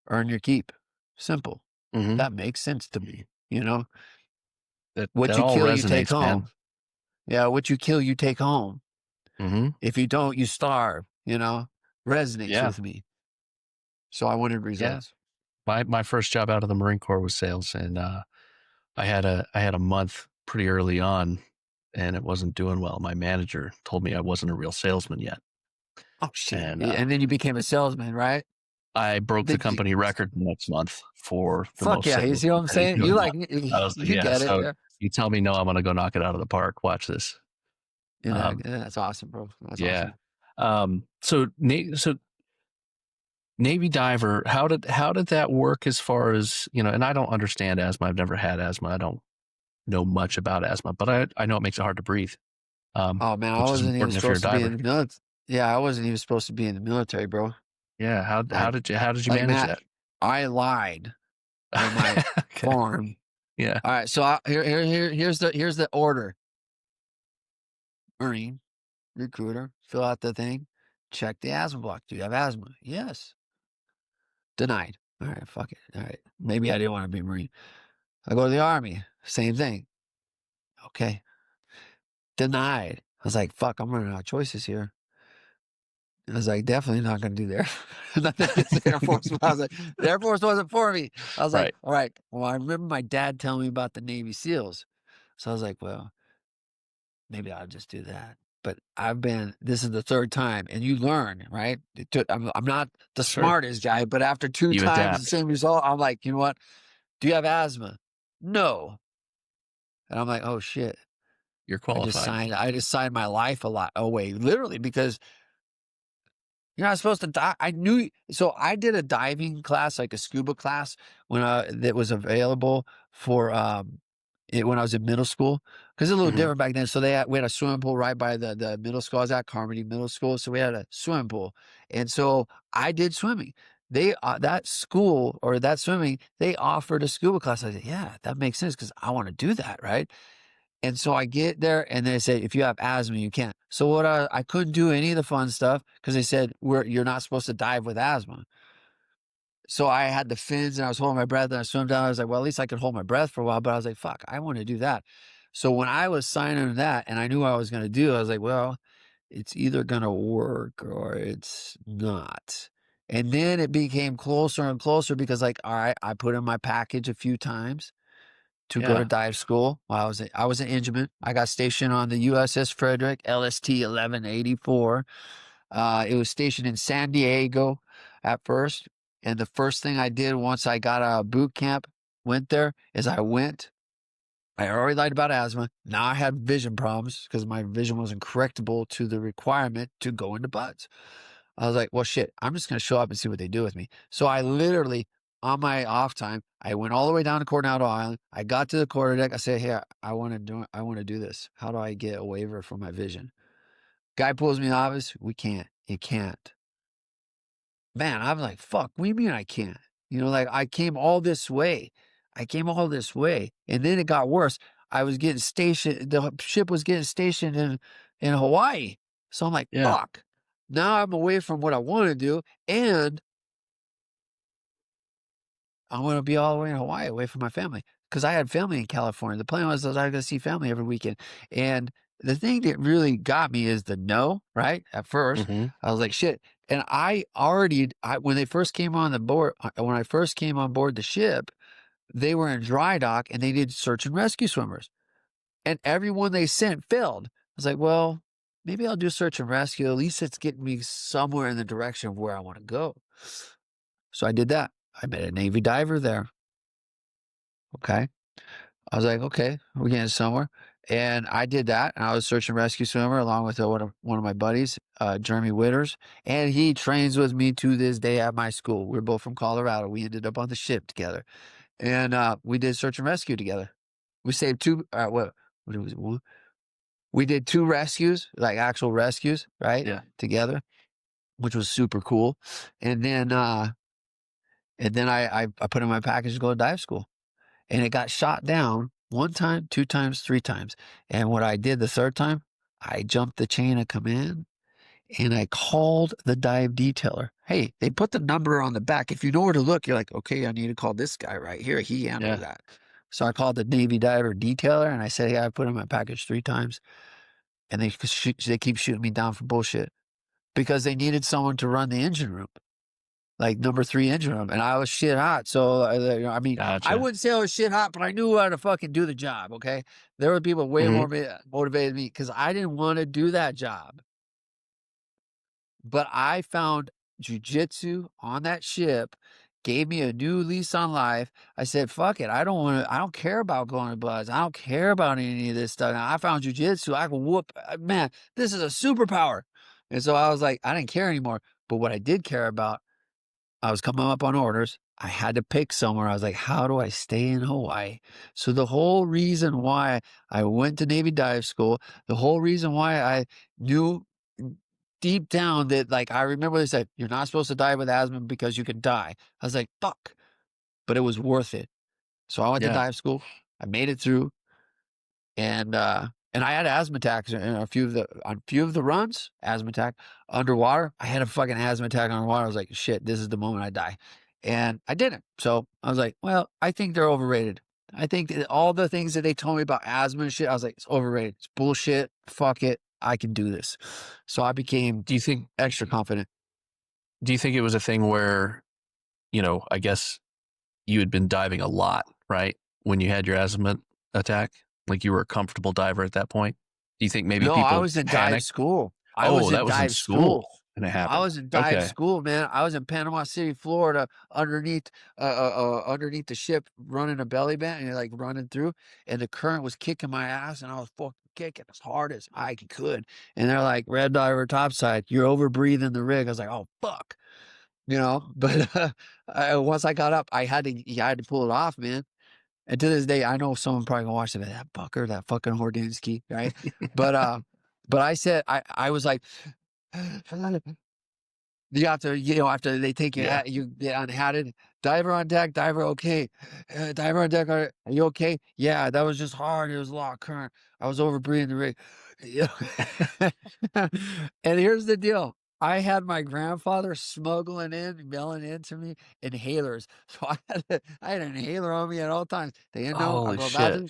earn your keep. Simple. Hmm. That makes sense to me. What That you all kill, you take resonates, man. home. Yeah, what you kill, you take home. Hmm. If you don't, you starve. Resonates Yeah. with me. So I wanted Yeah. results. My first job out of the Marine Corps was sales, and I had a month pretty early on, and it wasn't doing well. My manager told me I wasn't a real salesman yet, Oh shit! and And then you became a salesman, right? I broke the Did you, company record the next month for the fuck most yeah! You sales see what I'm that he's saying? You doing like that. I was like, you yeah. get it. So Yeah. you tell me no, I'm going to go knock it out of the park. Watch this. You know, Um, that's awesome, bro. That's yeah. awesome. So Navy diver, how did that work as far as, and I don't understand asthma. I've never had asthma. I don't know much about asthma, but I know it makes it hard to breathe, Oh man, I which is wasn't even important if you're a supposed to be in diver. the military. Yeah, I wasn't even supposed to be in the military, bro. Yeah. How how Like, did you how did you like manage Matt, that? I lied on my Okay. form. Yeah. All right, so here's the order. Marine recruiter, fill out the thing, check the asthma block. Do you have asthma? Yes. Denied. All right, fuck it. All right, maybe I didn't want to be a Marine. I go to the Army, same thing. Okay, denied. I was like, fuck, I'm running out of choices here. I was like, definitely not going to do there. Nothing against the Air Force, but I was like, the Air Force wasn't for me. I was like, Right. all right. Well, I remember my dad telling me about the Navy SEALs. So I was like, well, maybe I'll just do that. But this is the third time, and you learn, right? I'm not the Sure. smartest guy, but after two You times the adapt. same result, I'm like, you know what? Do you have asthma? No. And I'm like, oh shit. You're I qualified. just signed my life a lot away, literally, because you're not supposed to die. I knew. So I did a diving class, like a scuba class, that was available for when I was in middle school, because it's a little Hmm. different back then. So we had a swimming pool right by the middle school. I was at Carmody Middle School, so we had a swimming pool, and so I did swimming. That school or that swimming, they offered a scuba class. I said, yeah, that makes sense because I want to do that, right? And so I get there and they say, if you have asthma, you can't. So I couldn't do any of the fun stuff because they said, you're not supposed to dive with asthma. So I had the fins and I was holding my breath and I swam down. I was like, well, at least I could hold my breath for a while. But I was like, fuck, I want to do that. So when I was signing that and I knew what I was going to do, I was like, well, it's either going to work or it's not. And then it became closer and closer because, like, all right, I put in my package a few times to go to Yeah. dive school. While I was an Ingeman. I got stationed on the USS Frederick, LST 1184. It was stationed in San Diego at first. And the first thing I did once I got out of boot camp, went there, is I already lied about asthma. Now I had vision problems because my vision wasn't correctable to the requirement to go into buds. I was like, well, shit, I'm just going to show up and see what they do with me. So I literally, on my off time, I went all the way down to Coronado Island. I got to the quarterdeck. I said, hey, I want to do this. How do I get a waiver for my vision? Guy pulls me off us. We can't. You can't. Man, I'm like, fuck, what do you mean I can't? Like I came all this way. I came all this way. And then it got worse. I was getting stationed, the ship was getting stationed in Hawaii. So I'm like, Yeah. fuck. Now I'm away from what I want to do. And I want to be all the way in Hawaii away from my family because I had family in California. The plan was that I was going to see family every weekend. And the thing that really got me is the no, right? At first, Hmm. I was like, shit. And when they first came on the board, when I first came on board the ship, they were in dry dock and they did search and rescue swimmers. And everyone they sent failed. I was like, well, maybe I'll do search and rescue. At least it's getting me somewhere in the direction of where I want to go. So I did that. I met a Navy diver there. Okay. I was like, okay, we're getting somewhere. And I did that. And I was search and rescue swimmer along with one of my buddies, Jeremy Witters. And he trains with me to this day at my school. We're both from Colorado. We ended up on the ship together. And we did search and rescue together. We saved what was it? We did two rescues, like actual rescues, right? Yeah. Together, which was super cool. And then I put in my package to go to dive school. And it got shot down one time, two times, three times. And what I did the third time, I jumped the chain of command and I called the dive detailer. Hey, they put the number on the back. If you know where to look, you're like, okay, I need to call this guy right here. He handles Yeah. that. So I called the Navy diver detailer and I said, hey, I put in my package three times. And they keep shooting me down for bullshit because they needed someone to run the engine room. like number 3 engine room, and I was shit hot. So I mean, I Gotcha. wouldn't say I was shit hot, but I knew how to fucking do the job. Okay, there were people way Hmm. more motivated than me because I didn't want to do that job. But I found jujitsu on that ship, gave me a new lease on life. I said, fuck it. I don't care about going to Bloods. I don't care about any of this stuff. Now, I found jujitsu. I can whoop, man, this is a superpower. And so I was like, I didn't care anymore. But what I did care about, I was coming up on orders. I had to pick somewhere. I was like, how do I stay in Hawaii? So the whole reason why I went to Navy dive school, the whole reason why I knew deep down that, like, I remember they said, you're not supposed to dive with asthma because you can die. I was like, fuck, but it was worth it. So I went to Yeah. dive school. I made it through, and I had asthma attacks in a few of the runs, asthma attack underwater. I had a fucking asthma attack underwater. I was like, shit, this is the moment I die. And I didn't. So I was like, well, I think they're overrated. I think that all the things that they told me about asthma and shit, I was like, it's overrated. It's bullshit. Fuck it. I can do this. So I became Do you think extra confident. do you think it was a thing where, I guess you had been diving a lot, right? When you had your asthma attack, like you were a comfortable diver at that point. Do you think maybe No, I people was in dive panicked? school. I was Oh, in that was in dive school. school and it I happened. was in dive Okay. school, man. I was in Panama City, Florida, underneath the ship, running a belly band and like running through, and the current was kicking my ass, and I was fucking kicking as hard as I could. And they're like, "Red diver topside, you're over breathing the rig." I was like, "Oh fuck," But once I got up, I had to pull it off, man. And to this day, I know someone probably gonna watch it. That fucker, that fucking Hordinski, right? But but I said I was like, you have to, after they take your Yeah. hat, you get unhatted. Diver on deck, diver okay. Diver on deck, are you okay? Yeah, that was just hard. It was a lot of current. I was over breathing the rig. You know? And here's the deal. I had my grandfather smuggling in, mailing into me inhalers. So I had an inhaler on me at all times. They didn't know. I'll Holy go shit. bathroom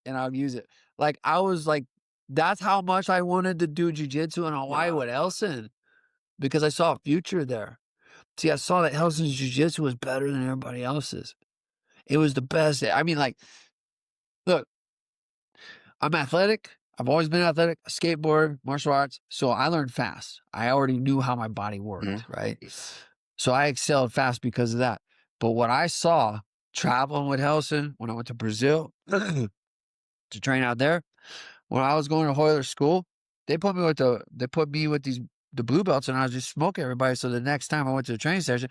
and I'll use it. Like I was like, that's how much I wanted to do jujitsu in Hawaii with Elson because I saw a future there. See, I saw that Helson's jiu-jitsu was better than everybody else's. It was the best. I mean, like, look, I'm athletic. I've always been athletic, skateboard, martial arts. So I learned fast. I already knew how my body Mhm. worked, right? So I excelled fast because of that. But what I saw traveling with Helson when I went to Brazil to train out there, when I was going to Hoyler school, they put me with the blue belts and I was just smoking everybody. So the next time I went to the training session,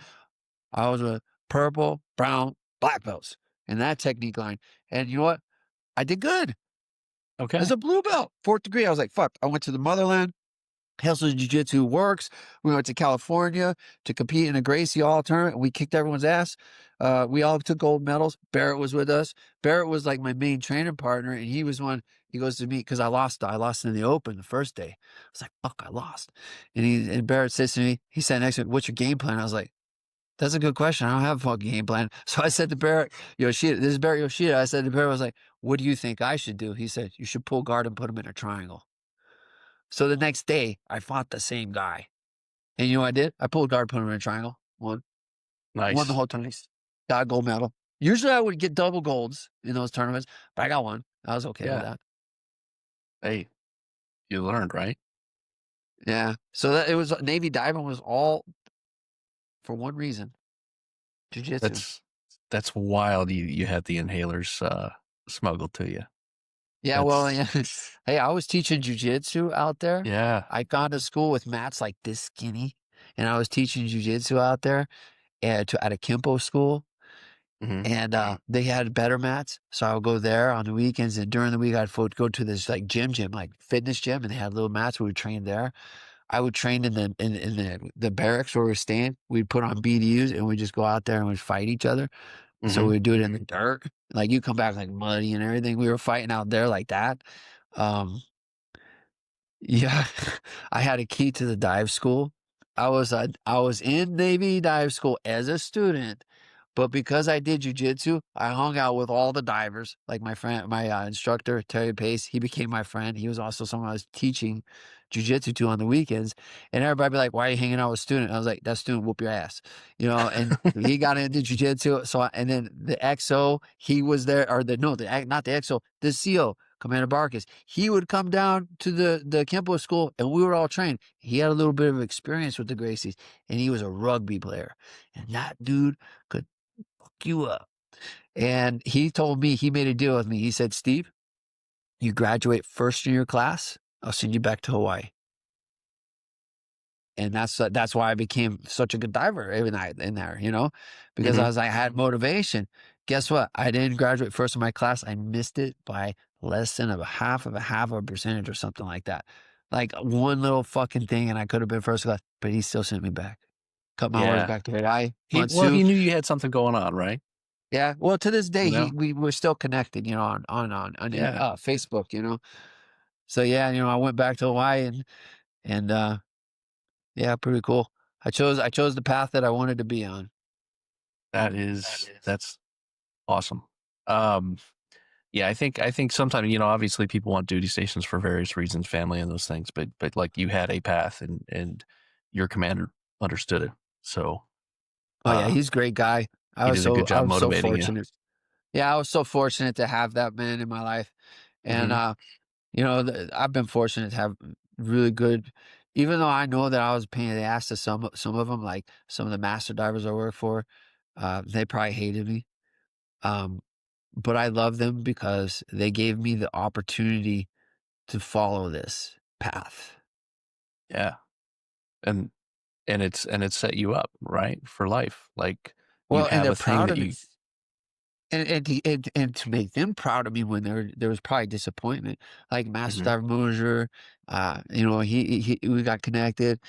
I was with purple, brown, black belts in that technique line. And you know what? I did good as Okay. a blue belt, 4th degree. I was like, fuck, I went to the motherland. Hell's Jiu-Jitsu works. We went to California to compete in a Gracie All tournament. We kicked everyone's ass. We all took gold medals. Barrett was with us. Barrett was like my main training partner, and he was one. He goes to me because I lost. I lost in the Open the first day. I was like, "Fuck, I lost." And Barrett says to me, he said next to me, "What's your game plan?" I was like, that's a good question. I don't have a fucking game plan. So I said to Barrett Yoshida, this is Barrett Yoshida. I said to Barrett, I was like, what do you think I should do? He said, you should pull guard and put him in a triangle. So the next day, I fought the same guy. And you know what I did? I pulled guard, put him in a triangle, won the Nice. whole tournament, got a gold medal. Usually I would get double golds in those tournaments, but I got one. I was okay with Yeah. that. Hey, you learned, right? Yeah. So that it was Navy diving was all for one reason, jujitsu. That's that's wild. You had the inhalers smuggled to you. Yeah, well, That's yeah. Hey, I was teaching jujitsu out there. yeah. I gone to school with mats like this skinny, and I was teaching jujitsu out there at a Kempo school, Hmm. and they had better mats. So I would go there on the weekends, and during the week I'd go to this like gym, like fitness gym, and they had little mats. We would train there. I would train in the barracks where we were staying. We'd put on BDUs, and we'd just go out there and we'd fight each other. So Hmm. we'd do it in the dirt. Like you come back like muddy and everything. We were fighting out there like that. Um, yeah, I had a key to the dive school. I was in Navy dive school as a student, but because I did jujitsu, I hung out with all the divers. Like my friend, my instructor Terry Pace, he became my friend. He was also someone I was teaching jujitsu to on the weekends. And everybody be like, why are you hanging out with student? I was like, that student whoop your ass, and he got into jujitsu. And then the XO, he was there, or not the XO, the CO, Commander Barkus. He would come down to the Kempo school and we were all trained. He had a little bit of experience with the Gracies and he was a rugby player. And that dude could fuck you up. And he told me, he made a deal with me. He said, Steve, you graduate first in your class, I'll send you back to Hawaii. And that's why I became such a good diver every night in there, because Hmm. I had motivation. Guess what? I didn't graduate first in my class. I missed it by less than a half of a percentage or something like that. Like one little fucking thing, and I could have been first class, but he still sent me back. Cut my orders Yeah. back to Hawaii. Well, Monsu. he knew you had something going on, right? Yeah. Well, to this day, You know? we were still connected, on Yeah. Facebook. So yeah, I went back to Hawaii and yeah, pretty cool. I chose the path that I wanted to be on. That's awesome. Um, yeah, I think sometimes, obviously people want duty stations for various reasons, family and those things, but like you had a path and your commander understood it. So, Oh yeah, uh, he's a great guy. he did a good I job was so motivating you. fortunate. Yeah, I was so fortunate to have that man in my life. And Hmm. I've been fortunate to have really good, even though I know that I was a pain in the ass to some of them, like some of the master divers I work for, they probably hated me. Um, but I love them because they gave me the opportunity to follow this path. Yeah. And, and it's set you up, right? For life. Like you Well, and have they're a thing proud that of me. you, And to make them proud of me when there was probably disappointment, like Master mhm. Diver Mosier, we got connected.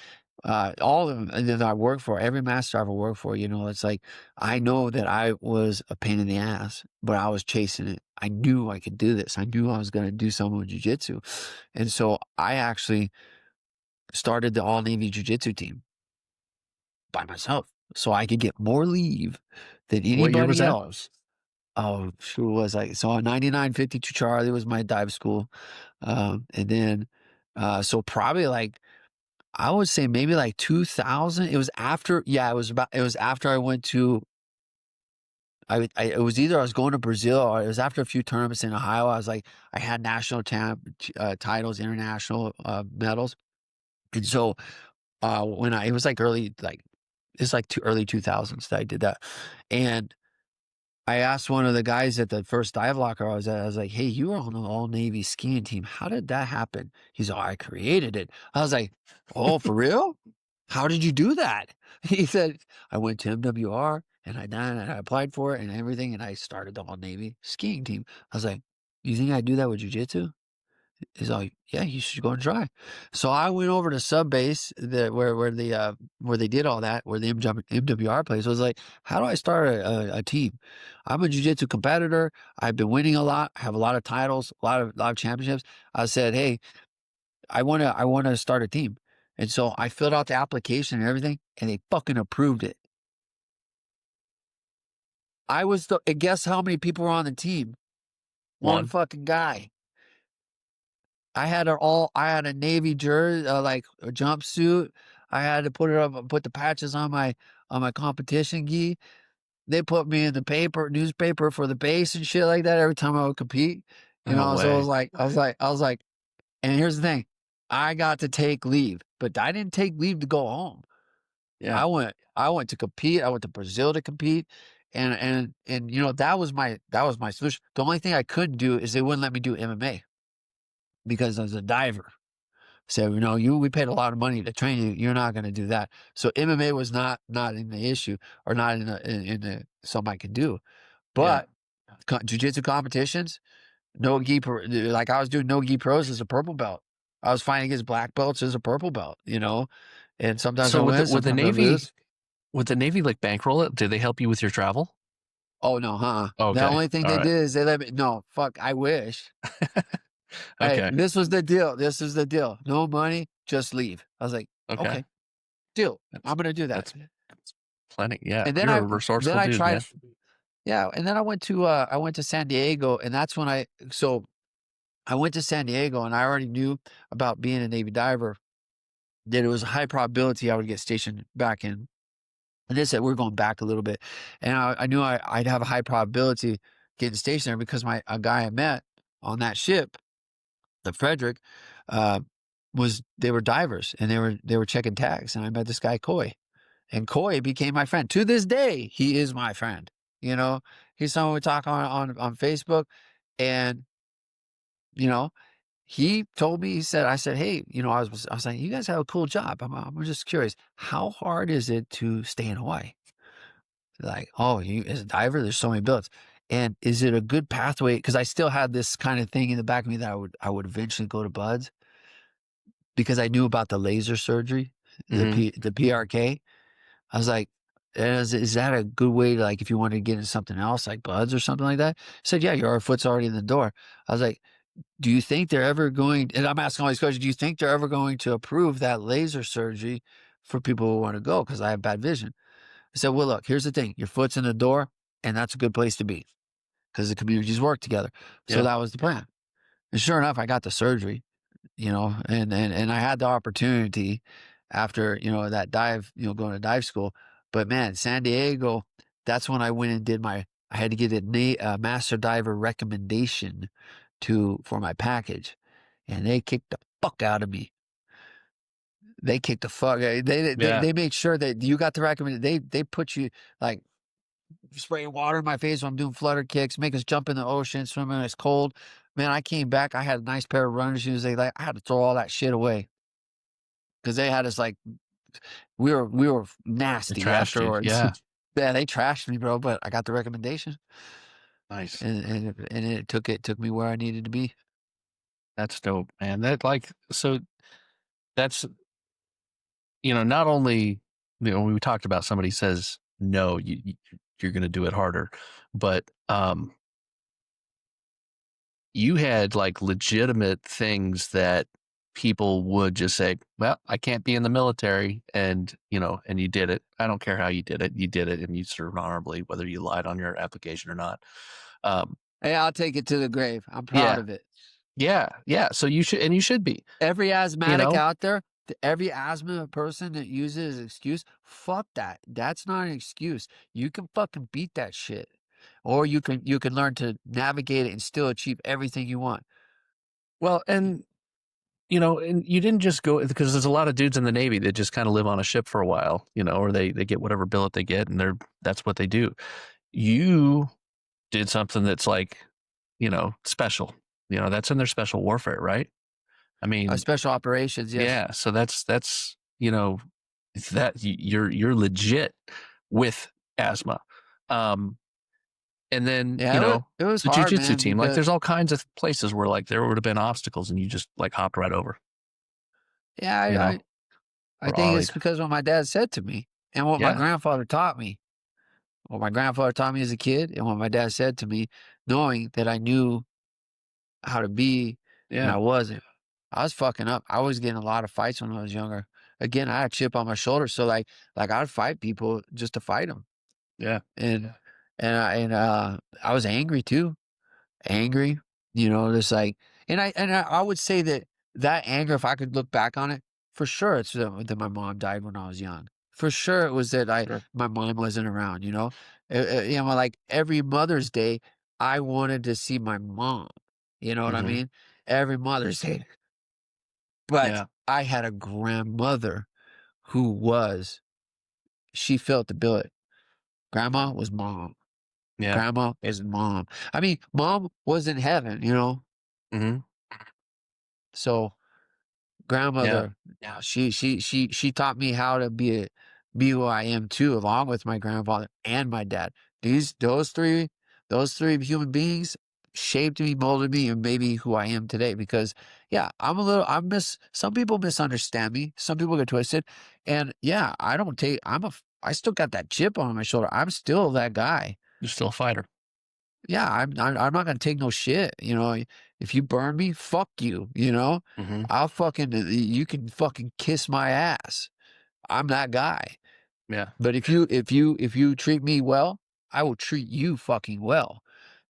All of them that I work for, every Master Diver I work for, it's like I know that I was a pain in the ass, but I was chasing it. I knew I could do this. I knew I was going to do something with jiu-jitsu, and so I actually started the All Navy Jiu-Jitsu team by myself, so I could get more leave than What year was anybody that? else. Oh, sure was like so 9952 Charlie was my dive school. And then so probably like I would say maybe like 2000. It was after, yeah, it was after I went to it was either I was going to Brazil or it was after a few tournaments in Ohio. I was like I had national titles, international medals. And so when I it was like early like it's like early 2000s that I did that. And I asked one of the guys at the first dive locker I was at, I was like, hey, you were on the all Navy skiing team. How did that happen? He's like, I created it. I was like, oh, for real? How did you do that? He said, I went to MWR and I applied for it and everything. And I started the all Navy skiing team. I was like, you think I do that with jujitsu? He's like, yeah, you should go and try. So I went over to sub base where they did all that, where the MWR place. I was like, how do I start a team? I'm a jiu-jitsu competitor. I've been winning a lot. I have a lot of titles, a lot of championships. I said, hey, I wanna start a team. And so I filled out the application and everything, and they fucking approved it. And guess how many people were on the team? One One. fucking guy. I had a navy jersey, like a jumpsuit. I had to put the patches on my competition gi. They put me in the newspaper for the base and shit like that every time I would compete. No So way. I was like, and here's the thing, I got to take leave, but I didn't take leave to go home. Yeah. I went to compete. I went to Brazil to compete. And that was my solution. The only thing I couldn't do is they wouldn't let me do MMA because I was a diver. So, we paid a lot of money to train you. You're not going to do that. So MMA was not in the issue or not in the something I could do. Yeah. But jiu-jitsu competitions, no gi, like I was doing no gi pros as a purple belt. I was fighting against black belts as a purple belt. And sometimes I So win, with the sometimes I Navy, lose. like bankroll it, did they help you with your travel? Oh no, huh? The Okay. only thing All they right. did is they let me, no, fuck, I wish. Hey, Okay. this was the deal. This is the deal. No money, just leave. I was like, Okay. okay, deal. That's I'm going to do that. that's plenty. Yeah. And You're a resourceful I dude, tried, man. yeah. And then I went to San Diego, and that's when I went to San Diego and I already knew about being a Navy diver, that it was a high probability I would get stationed back in. And they said, we're going back a little bit. And I knew I'd have a high probability getting stationed there because a guy I met on that ship, the Frederick, uh, they were divers and they were checking tags. And I met this guy, Coy. And Coy became my friend. To this day, he is my friend. You know, he's someone we talk on Facebook. And, you know, he told me, I said, hey, I was like, you guys have a cool job. I'm just curious. How hard is it to stay in Hawaii? Like, oh, you as a diver, there's so many billets. And is it a good pathway? Because I still had this kind of thing in the back of me that I would eventually go to Buds because I knew about the laser surgery, Hmm. the PRK. I was like, is that a good way to, like, if you wanted to get into something else like Buds or something like that? He said, yeah, your foot's already in the door. I was like, do you think they're ever going, and I'm asking all these questions, do you think they're ever going to approve that laser surgery for people who want to go? Because I have bad vision. I said, well, look, here's the thing. Your foot's in the door, and that's a good place to be because the communities work together. So Yeah. that was the plan. And sure enough, I got the surgery, and I had the opportunity after, that dive, going to dive school. But man, San Diego, that's when I went and I had to get a master diver recommendation for my package. And they kicked the fuck out of me. They kicked the fuck. Yeah. They made sure that you got the recommendation. They put you like spraying water in my face when I'm doing flutter kicks, make us jump in the ocean, swim when it's cold. Man, I came back. I had a nice pair of running shoes. I had to throw all that shit away because they had us like we were They nasty trashed you. afterwards. Yeah. Yeah, they trashed me, bro. But I got the recommendation, Nice. and it took me where I needed to be. That's dope, man. So that's, not only, when we talked about somebody says, no, you're going to do it harder, but, you had like legitimate things that people would just say, well, I can't be in the military. And you did it. I don't care how you did it. You did it and you served honorably, whether you lied on your application or not. Um, Hey, I'll take it to the grave. I'm proud yeah. of it. Yeah. Yeah. So you should be, Every you asthmatic know, out there, every asthma person that uses as an excuse, fuck that. That's not an excuse. You can fucking beat that shit. Or you can learn to navigate it and still achieve everything you want. well, and you didn't just go, because there's a lot of dudes in the Navy that just kind of live on a ship for a while, or they get whatever billet they get and that's what they do. You did something that's like, special. That's in their special warfare, right? I mean, Special operations, yes. yeah. So that's you're legit with asthma. Um, and then Yeah, it was the hard, jujitsu man, team. Like, because there's all kinds of places where like there would have been obstacles, and you just like hopped right over, yeah, you know, I or think it's ollied. because what my dad said to me and what my Yeah, grandfather taught me. What my grandfather taught me as a kid and what my dad said to me, knowing that I knew how to be and I yeah, wasn't. I was fucking up. I was getting a lot of fights when I was younger. Again, I had a chip on my shoulder, so like I'd fight people just to fight them, yeah. and I was angry too, angry, just like, and I would say that anger, if I could look back on it, for sure, it's that my mom died when I was young. For sure, it was that Sure. my mom wasn't around. Like every Mother's Day, I wanted to see my mom. You know what I Hmm. mean? Every Mother's Day, but Yeah, I had a grandmother who she felt the billet. Grandma was mom. yeah. Grandma is mom. I mean, mom was in heaven. Hmm. So Yeah, grandmother, yeah, she taught me how to be who I am too, along with my grandfather and my dad. Those three human beings shaped me, molded me, and made me who I am today. Because yeah, some people misunderstand me. Some people get twisted. And yeah, I still got that chip on my shoulder. I'm still that guy. you're still a fighter. Yeah, I'm not gonna take no shit. If you burn me, fuck you. Hmm. You can fucking kiss my ass. I'm that guy. Yeah, But if you treat me well, I will treat you fucking well.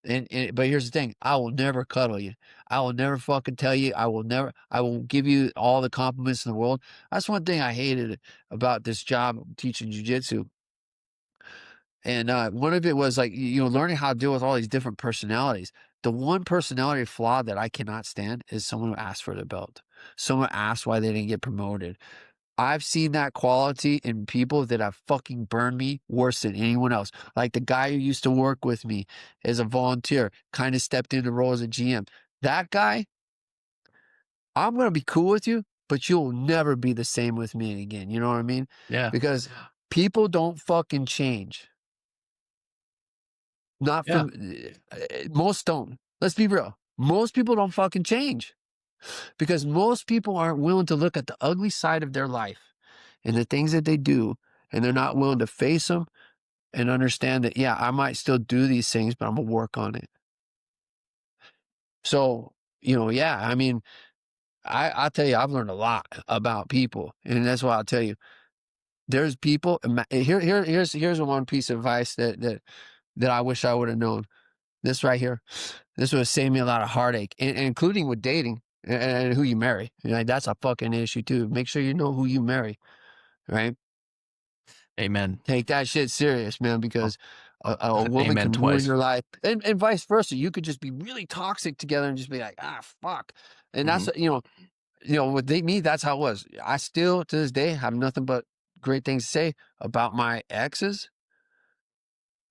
But here's the thing, I will never cuddle you. I will never fucking tell you. I will give you all the compliments in the world. That's one thing I hated about this job teaching jujitsu. And one of it was like, learning how to deal with all these different personalities. The one personality flaw that I cannot stand is someone who asks for the belt. Someone asks why they didn't get promoted. I've seen that quality in people that have fucking burned me worse than anyone else. Like the guy who used to work with me as a volunteer, kind of stepped into the role as a GM. That guy, I'm going to be cool with you, but you'll never be the same with me again. You know what I mean? Yeah. Because people don't fucking change. Not Yeah. from most don't. Let's be real. Most people don't fucking change because most people aren't willing to look at the ugly side of their life and the things that they do, and they're not willing to face them and understand that, yeah, I might still do these things, but I'm gonna work on it. So, yeah, I mean, I'll tell you, I've learned a lot about people, and that's why I'll tell you, there's people. Here's one piece of advice that I wish I would have known. This right here, this would have saved me a lot of heartache, and including with dating and who you marry. That's a fucking issue too. Make sure you know who you marry, right? Amen. Take that shit serious, man, Oh, because a woman amen can ruin twice. your life, and vice versa. You could just be really toxic together and just be like, ah, fuck. And Mhm. that's, with me, that's how it was. I still to this day have nothing but great things to say about my exes,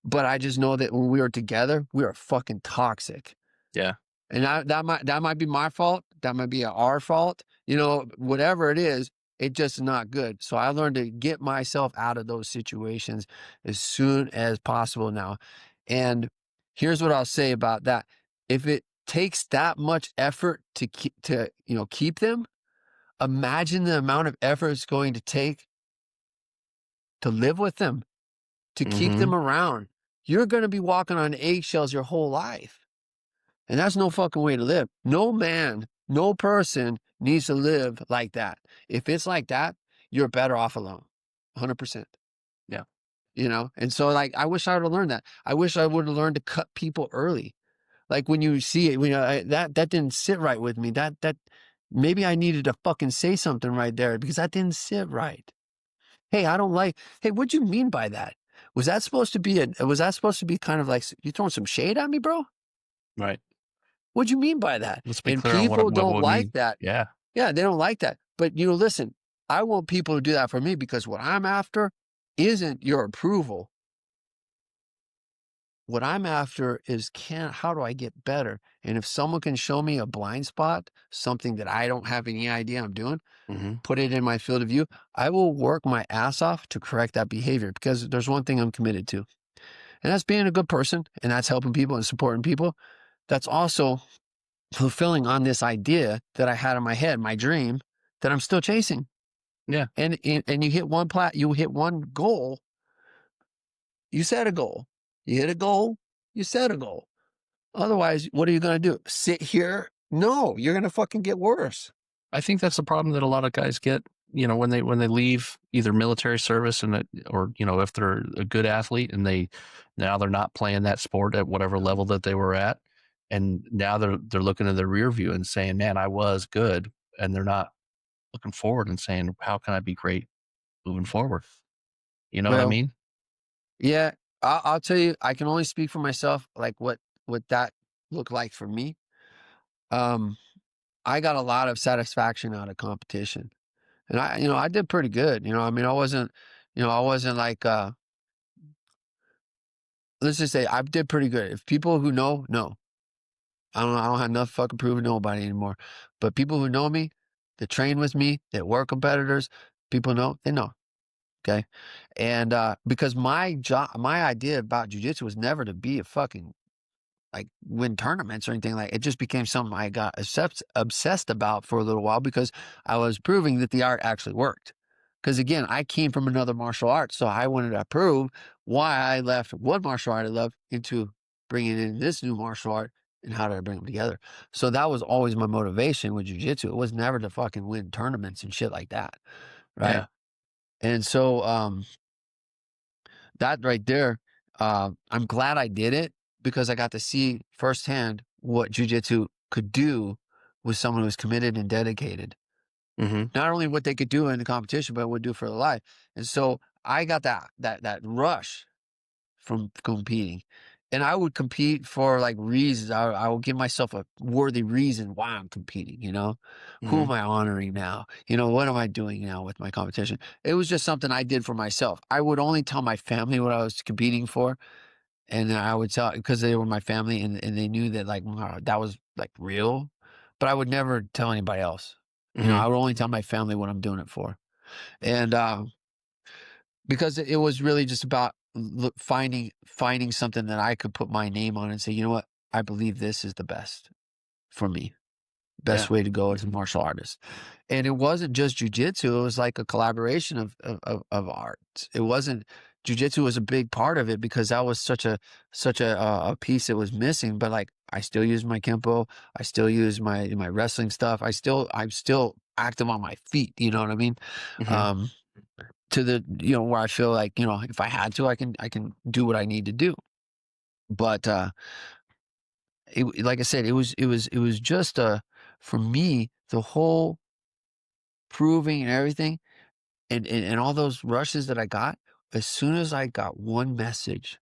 but I just know that when we were together, we were fucking toxic. Yeah. And that might be my fault. That might be our fault. Whatever it is, it just not good. So I learned to get myself out of those situations as soon as possible now. And here's what I'll say about that. If it takes that much effort to keep them, imagine the amount of effort it's going to take to live with them, to keep them Mhm. around. You're going to be walking on eggshells your whole life. And that's no fucking way to live. No man, no person needs to live like that. If it's like that, you're better off alone. 100%. Yeah. And so like I wish I would have learned that. I wish I would have learned to cut people early. Like when you see it, that didn't sit right with me. That maybe I needed to fucking say something right there because that didn't sit right. Hey, I don't like. Hey, what'd you mean by that? Was that supposed to be kind of like you throwing some shade at me, bro? Right. What'd you mean by that? Let's be And clear on people what don't would like mean. that. Yeah. Yeah, they don't like that. But listen, I want people to do that for me because what I'm after isn't your approval. What I'm after is how do I get better? And if someone can show me a blind spot, something that I don't have any idea I'm doing, Mhm. put it in my field of view, I will work my ass off to correct that behavior because there's one thing I'm committed to. And that's being a good person and that's helping people and supporting people. That's also fulfilling on this idea that I had in my head, my dream that I'm still chasing. Yeah. And you hit one goal, you set a goal. You hit a goal, you set a goal. Otherwise, what are you going to do? Sit here? No, you're going to fucking get worse. I think that's the problem that a lot of guys get, when they leave either military service or, if they're a good athlete and they're not playing that sport at whatever level that they were at. And now they're looking in the rear view and saying, man, I was good. And they're not looking forward and saying, how can I be great moving forward? You know what I Well, mean? yeah, I'll tell you, I can only speak for myself, like what that looked like for me. Um, I got a lot of satisfaction out of competition. And I did pretty good. I mean, I wasn't like, let's just say I did pretty good. If people who know, I don't have enough fucking proof to nobody anymore. But people who know me, that train with me, that were competitors, people know, they know. Okay. And because my idea about jujitsu was never to be a fucking like win tournaments or anything like it just became something I got obsessed about for a little while because I was proving that the art actually worked. Because again, I came from another martial art, so I wanted to prove why I left one martial art I love into bringing in this new martial art and how did I bring them together. So that was always my motivation with jujitsu. It was never to fucking win tournaments and shit like that, right? Yeah. And so that right there, I'm glad I did it because I got to see firsthand what jiu-jitsu could do with someone who's committed and dedicated. Mm-hmm. Not only what they could do in the competition, but what would do for their life. And so I got that rush from competing. And I would compete for like reasons. I would give myself a worthy reason why I'm competing, you know? Who Mm-hmm. am I honoring now? You know, what am I doing now with my competition? It was just something I did for myself. I would only tell my family what I was competing for. And I would tell, because they were my family and they knew that like wow, that was like real. But I would never tell anybody else. You know, Mm-hmm. I would only tell my family what I'm doing it for. And because it was really just about finding something that I could put my name on and say, you know what, I believe this is the best for me. Best Yeah. way to go as a martial artist. And it wasn't just jujitsu, it was like a collaboration of art. It wasn't jujitsu was a big part of it because that was such a piece that was missing. But like I still use my kempo, I still use my wrestling stuff. I'm still active on my feet, you know what I mean? Mm-hmm. Um to the where I feel like if I had to I can do what I need to do. But like I said, it was just for me the whole proving and everything and all those rushes that I got. As soon as I got one message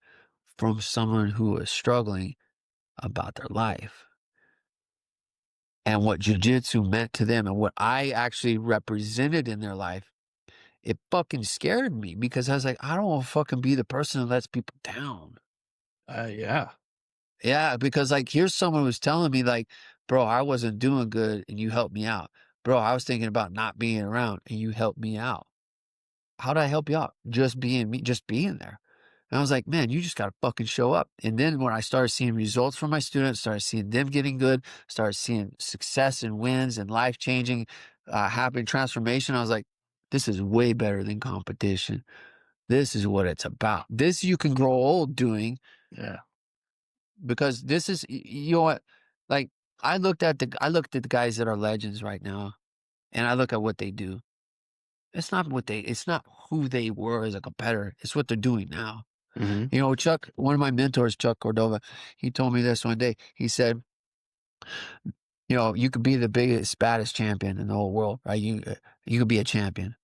from someone who was struggling about their life and what jujitsu meant to them and what I actually represented in their life, it fucking scared me because I was like, I don't want to fucking be the person that lets people down. Yeah. Yeah, because like here's someone who's telling me like, bro, I wasn't doing good and you helped me out. Bro, I was thinking about not being around and you helped me out. How did I help you out? Just being me, just being there. And I was like, man, you just gotta fucking show up. And then when I started seeing results from my students, started seeing them getting good, started seeing success and wins and life changing, happening transformation, I was like, this is way better than competition. This is what it's about. This you can grow old doing Yeah. because this is you know what like I looked at the guys that are legends right now and I look at what they do. It's not who they were as a competitor, it's what they're doing now. Mm-hmm. Chuck, one of my mentors, Chuck Cordova, he told me this one day. He said, you could be the biggest baddest champion in the whole world, right? You could be a champion,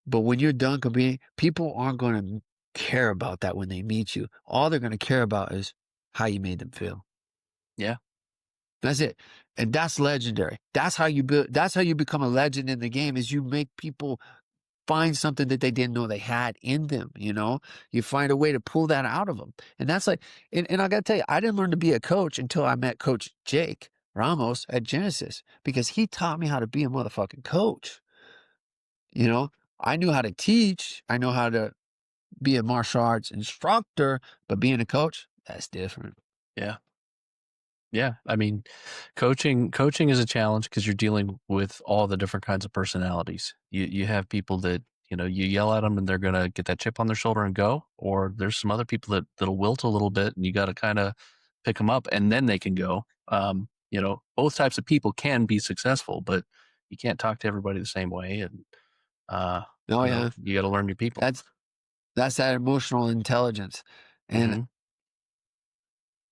but when you're done competing, people aren't going to care about that. When they meet you, all they're going to care about is how you made them feel. Yeah. That's it. And that's legendary. That's how you become a legend in the game is you make people find something that they didn't know they had in them, you know? You find a way to pull that out of them. And that's like and I got to tell you, I didn't learn to be a coach until I met Coach Jake Ramos at Genesis because he taught me how to be a motherfucking coach. You know, I knew how to teach, I know how to be a martial arts instructor, but being a coach, that's different. Yeah. Yeah. I mean, coaching is a challenge because you're dealing with all the different kinds of personalities. You have people that, you yell at them and they're going to get that chip on their shoulder and go, or there's some other people that'll wilt a little bit and you got to kind of pick them up and then they can go. Both types of people can be successful, but you can't talk to everybody the same way. And, Oh yeah. you got to learn your people. That's that's that emotional intelligence. And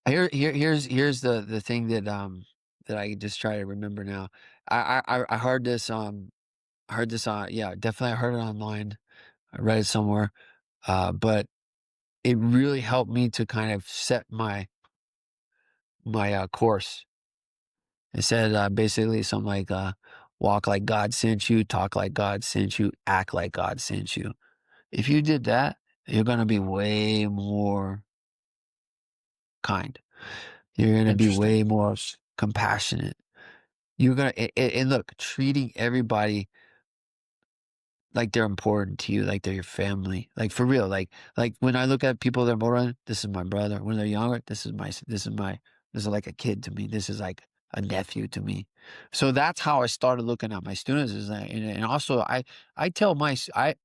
Hmm. here's the thing that I just try to remember now. I heard this yeah, definitely I heard it online. I read it somewhere. But it really helped me to kind of set my course. It said basically something like walk like God sent you, talk like God sent you, act like God sent you. If you did that, you're gonna be way more kind. You're going to be Interesting. way more compassionate. You're going to, and look, treating everybody like they're important to you, like they're your family, like for real. Like when I look at people that are older, this is my brother. When they're younger, this is like a kid to me. This is like a nephew to me. So that's how I started looking at my students. And also I tell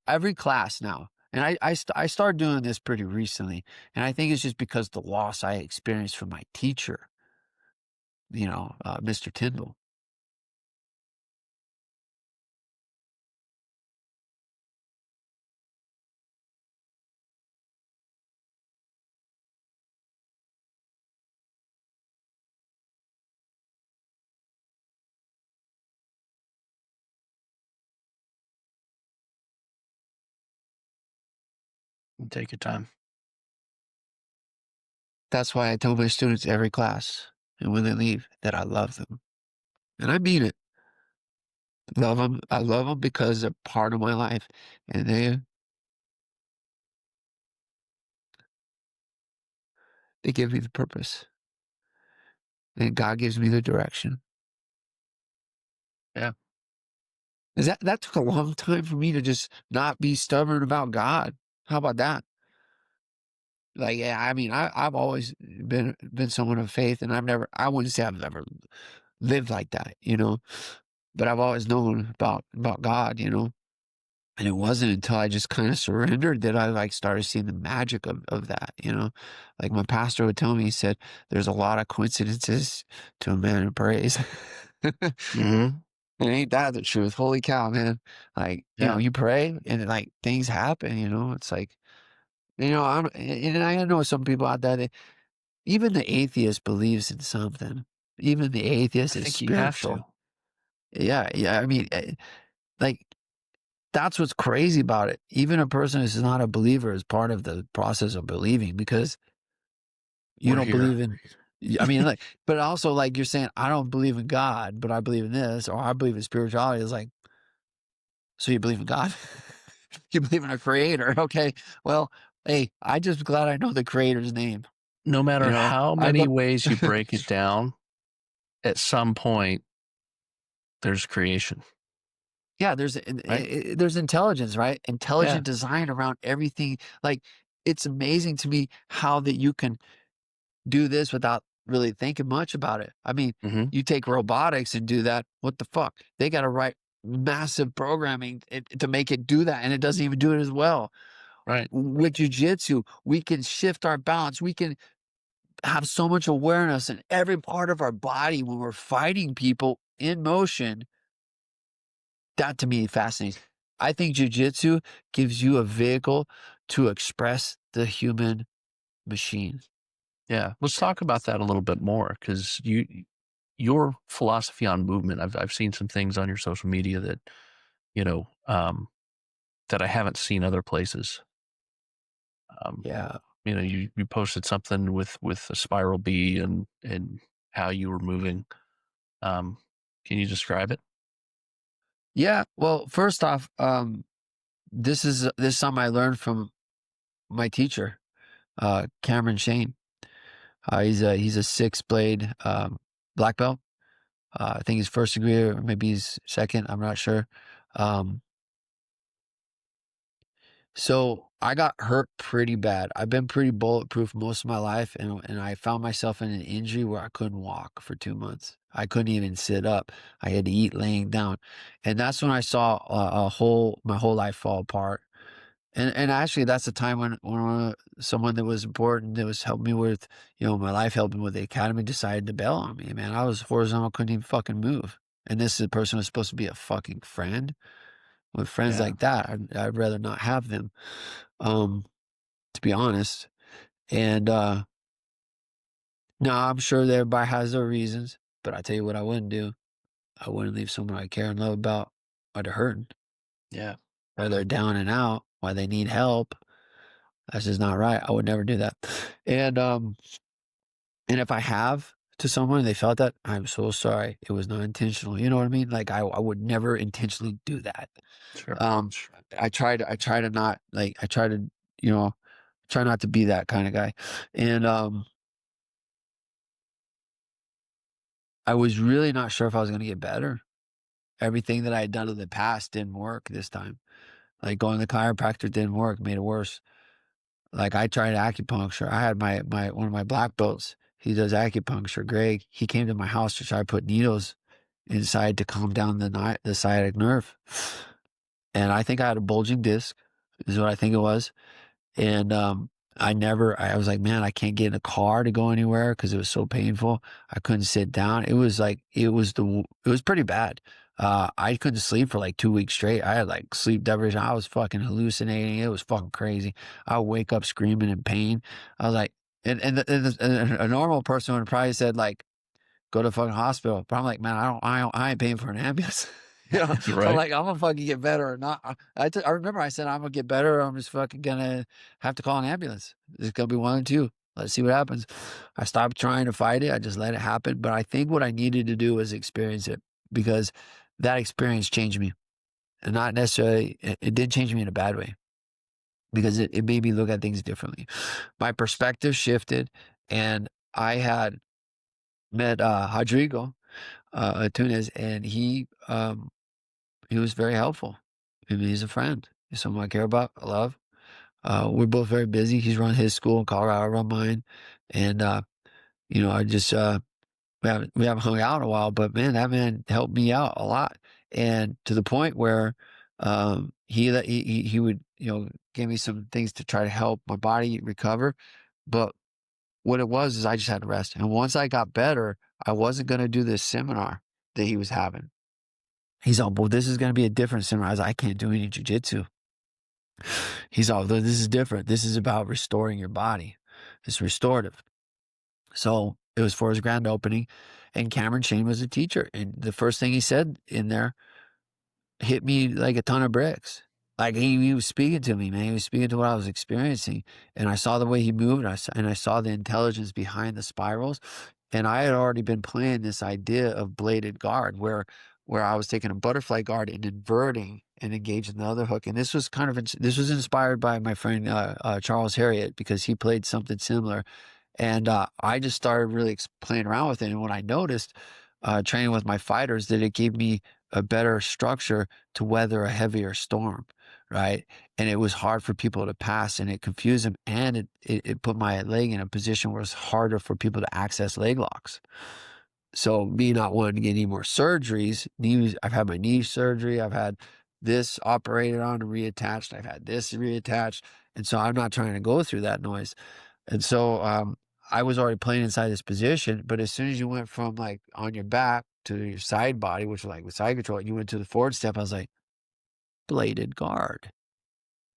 every class now, and I started doing this pretty recently. And I think it's just because the loss I experienced from my teacher, Mr. Tyndall. Take your time. That's why I tell my students every class and when they leave that I love them. And I mean it. Love them. I love them because they're part of my life, and they give me the purpose, and God gives me the direction. Yeah. 'Cause that took a long time for me to just not be stubborn about God. How about that? Like, yeah, I mean, I've always been someone of faith, and I wouldn't say I've ever lived like that, you know, but I've always known about God, you know. And it wasn't until I just kind of surrendered that I like started seeing the magic of that, you know. Like my pastor would tell me, he said, "There's a lot of coincidences to a man who prays." Hmm. And ain't that the truth? Holy cow, man! Like, you know, Yeah. you pray and like things happen. You know, it's like, you know, and I know some people out there. Even the atheist believes in something. Even the I atheist is think you have to. spiritual. Yeah, yeah. I mean, like that's what's crazy about it. Even a person who's not a believer is part of the process of believing because you We're don't here. believe in. I mean, like, but also like you're saying, I don't believe in God, but I believe in this, or I believe in spirituality. It's like, so you believe in God? You believe in a creator? Okay. Well, hey, I just glad I know the creator's name. No You matter know, how I many look. ways you break it down, at some point there's creation, Yeah, right? there's intelligence, right? Yeah. Intelligent design around everything. Like it's amazing to me how that you can do this without really thinking much about it. I mean, Hmm. you take robotics and do that. What the fuck? They got to write massive programming to make it do that, and it doesn't even do it as well. Right. With jujitsu, we can shift our balance. We can have so much awareness in every part of our body when we're fighting people in motion. That to me fascinates. I think jujitsu gives you a vehicle to express the human machine. Yeah. Let's talk about that a little bit more because your philosophy on movement. I've seen some things on your social media that you know that I haven't seen other places. Um, Yeah. you posted something with a spiral B and how you were moving. Um, can you describe it? Yeah. Well, first off, this is something I learned from my teacher, Cameron Shane. He's a six blade black belt. I think he's first degree or maybe he's second. I'm not sure. Um, so I got hurt pretty bad. I've been pretty bulletproof most of my life, and I found myself in an injury where I couldn't walk for 2 months. I couldn't even sit up. I had to eat laying down, and that's when I saw my whole life fall apart. And actually, that's the time when someone that was important that was helping me with, you know, my life, helping with the academy, decided to bail on me. Man, I was horizontal, couldn't even fucking move. And this is a person who's supposed to be a fucking friend. With friends Yeah. like that, I'd rather not have them, um, to be honest. And no, I'm sure that everybody has their reasons, but I tell you what, I wouldn't do. I wouldn't leave someone I care and love about while they're hurting, Yeah. while they're down and out, while they need help. That's just not right. I would never do that. And and if I have to someone and they felt that, I'm so sorry. It was not intentional. You know what I mean? Like I would never intentionally do that. Sure. Um, I try to not like, I try to, you know, try not to be that kind of guy. And I was really not sure if I was going to get better. Everything that I had done in the past didn't work this time. Like going to the chiropractor didn't work, made it worse. Like I tried acupuncture. I had my one of my black belts. He does acupuncture. Greg. He came to my house to try to put needles inside to calm down the sciatic nerve. And I think I had a bulging disc, is what I think it was. And I was like, man, I can't get in a car to go anywhere because it was so painful. I couldn't sit down. It was pretty bad. I couldn't sleep for like 2 weeks straight. I had like sleep deprivation. I was fucking hallucinating. It was fucking crazy. I would wake up screaming in pain. I was like, and a normal person would have probably said like, go to the fucking hospital. But I'm like, man, I ain't paying for an ambulance. You know, I'm Right? like, I'm gonna fucking get better or not. I remember I said, I'm gonna get better or I'm just fucking gonna have to call an ambulance. It's gonna be one or two. Let's see what happens. I stopped trying to fight it. I just let it happen. But I think what I needed to do was experience it because that experience changed me. And not necessarily, it did change me in a bad way because it made me look at things differently. My perspective shifted and I had met Rodrigo Tunes, and he was very helpful. I mean, he's a friend. He's someone I care about, I love. We're both very busy. He's run his school in Colorado, I run mine. And, I just, we haven't hung out in a while, but man, that man helped me out a lot. And to the point where, he would, give me some things to try to help my body recover. But what it was is I just had to rest. And once I got better, I wasn't going to do this seminar that he was having. He's all, well, this is going to be a different seminar. I was like, I can't do any jujitsu. He's all, this is different. This is about restoring your body. It's restorative. So it was for his grand opening, and Cameron Shane was a teacher. And the first thing he said in there hit me like a ton of bricks. Like he was speaking to me, man. He was speaking to what I was experiencing. And I saw the way he moved, and I saw the intelligence behind the spirals. And I had already been playing this idea of bladed guard where I was taking a butterfly guard and inverting and engaging the other hook. And this was this was inspired by my friend Charles Harriott because he played something similar. And I just started really playing around with it. And what I noticed training with my fighters that it gave me a better structure to weather a heavier storm, right? And it was hard for people to pass and it confused them. And it put my leg in a position where it's harder for people to access leg locks. So me not wanting to get any more surgeries, I've had my knee surgery. I've had this operated on and reattached. I've had this reattached. And so I'm not trying to go through that noise. And so I was already playing inside this position, but as soon as you went from like on your back to your side body, which was like with side control, and you went to the forward step, I was like, bladed guard.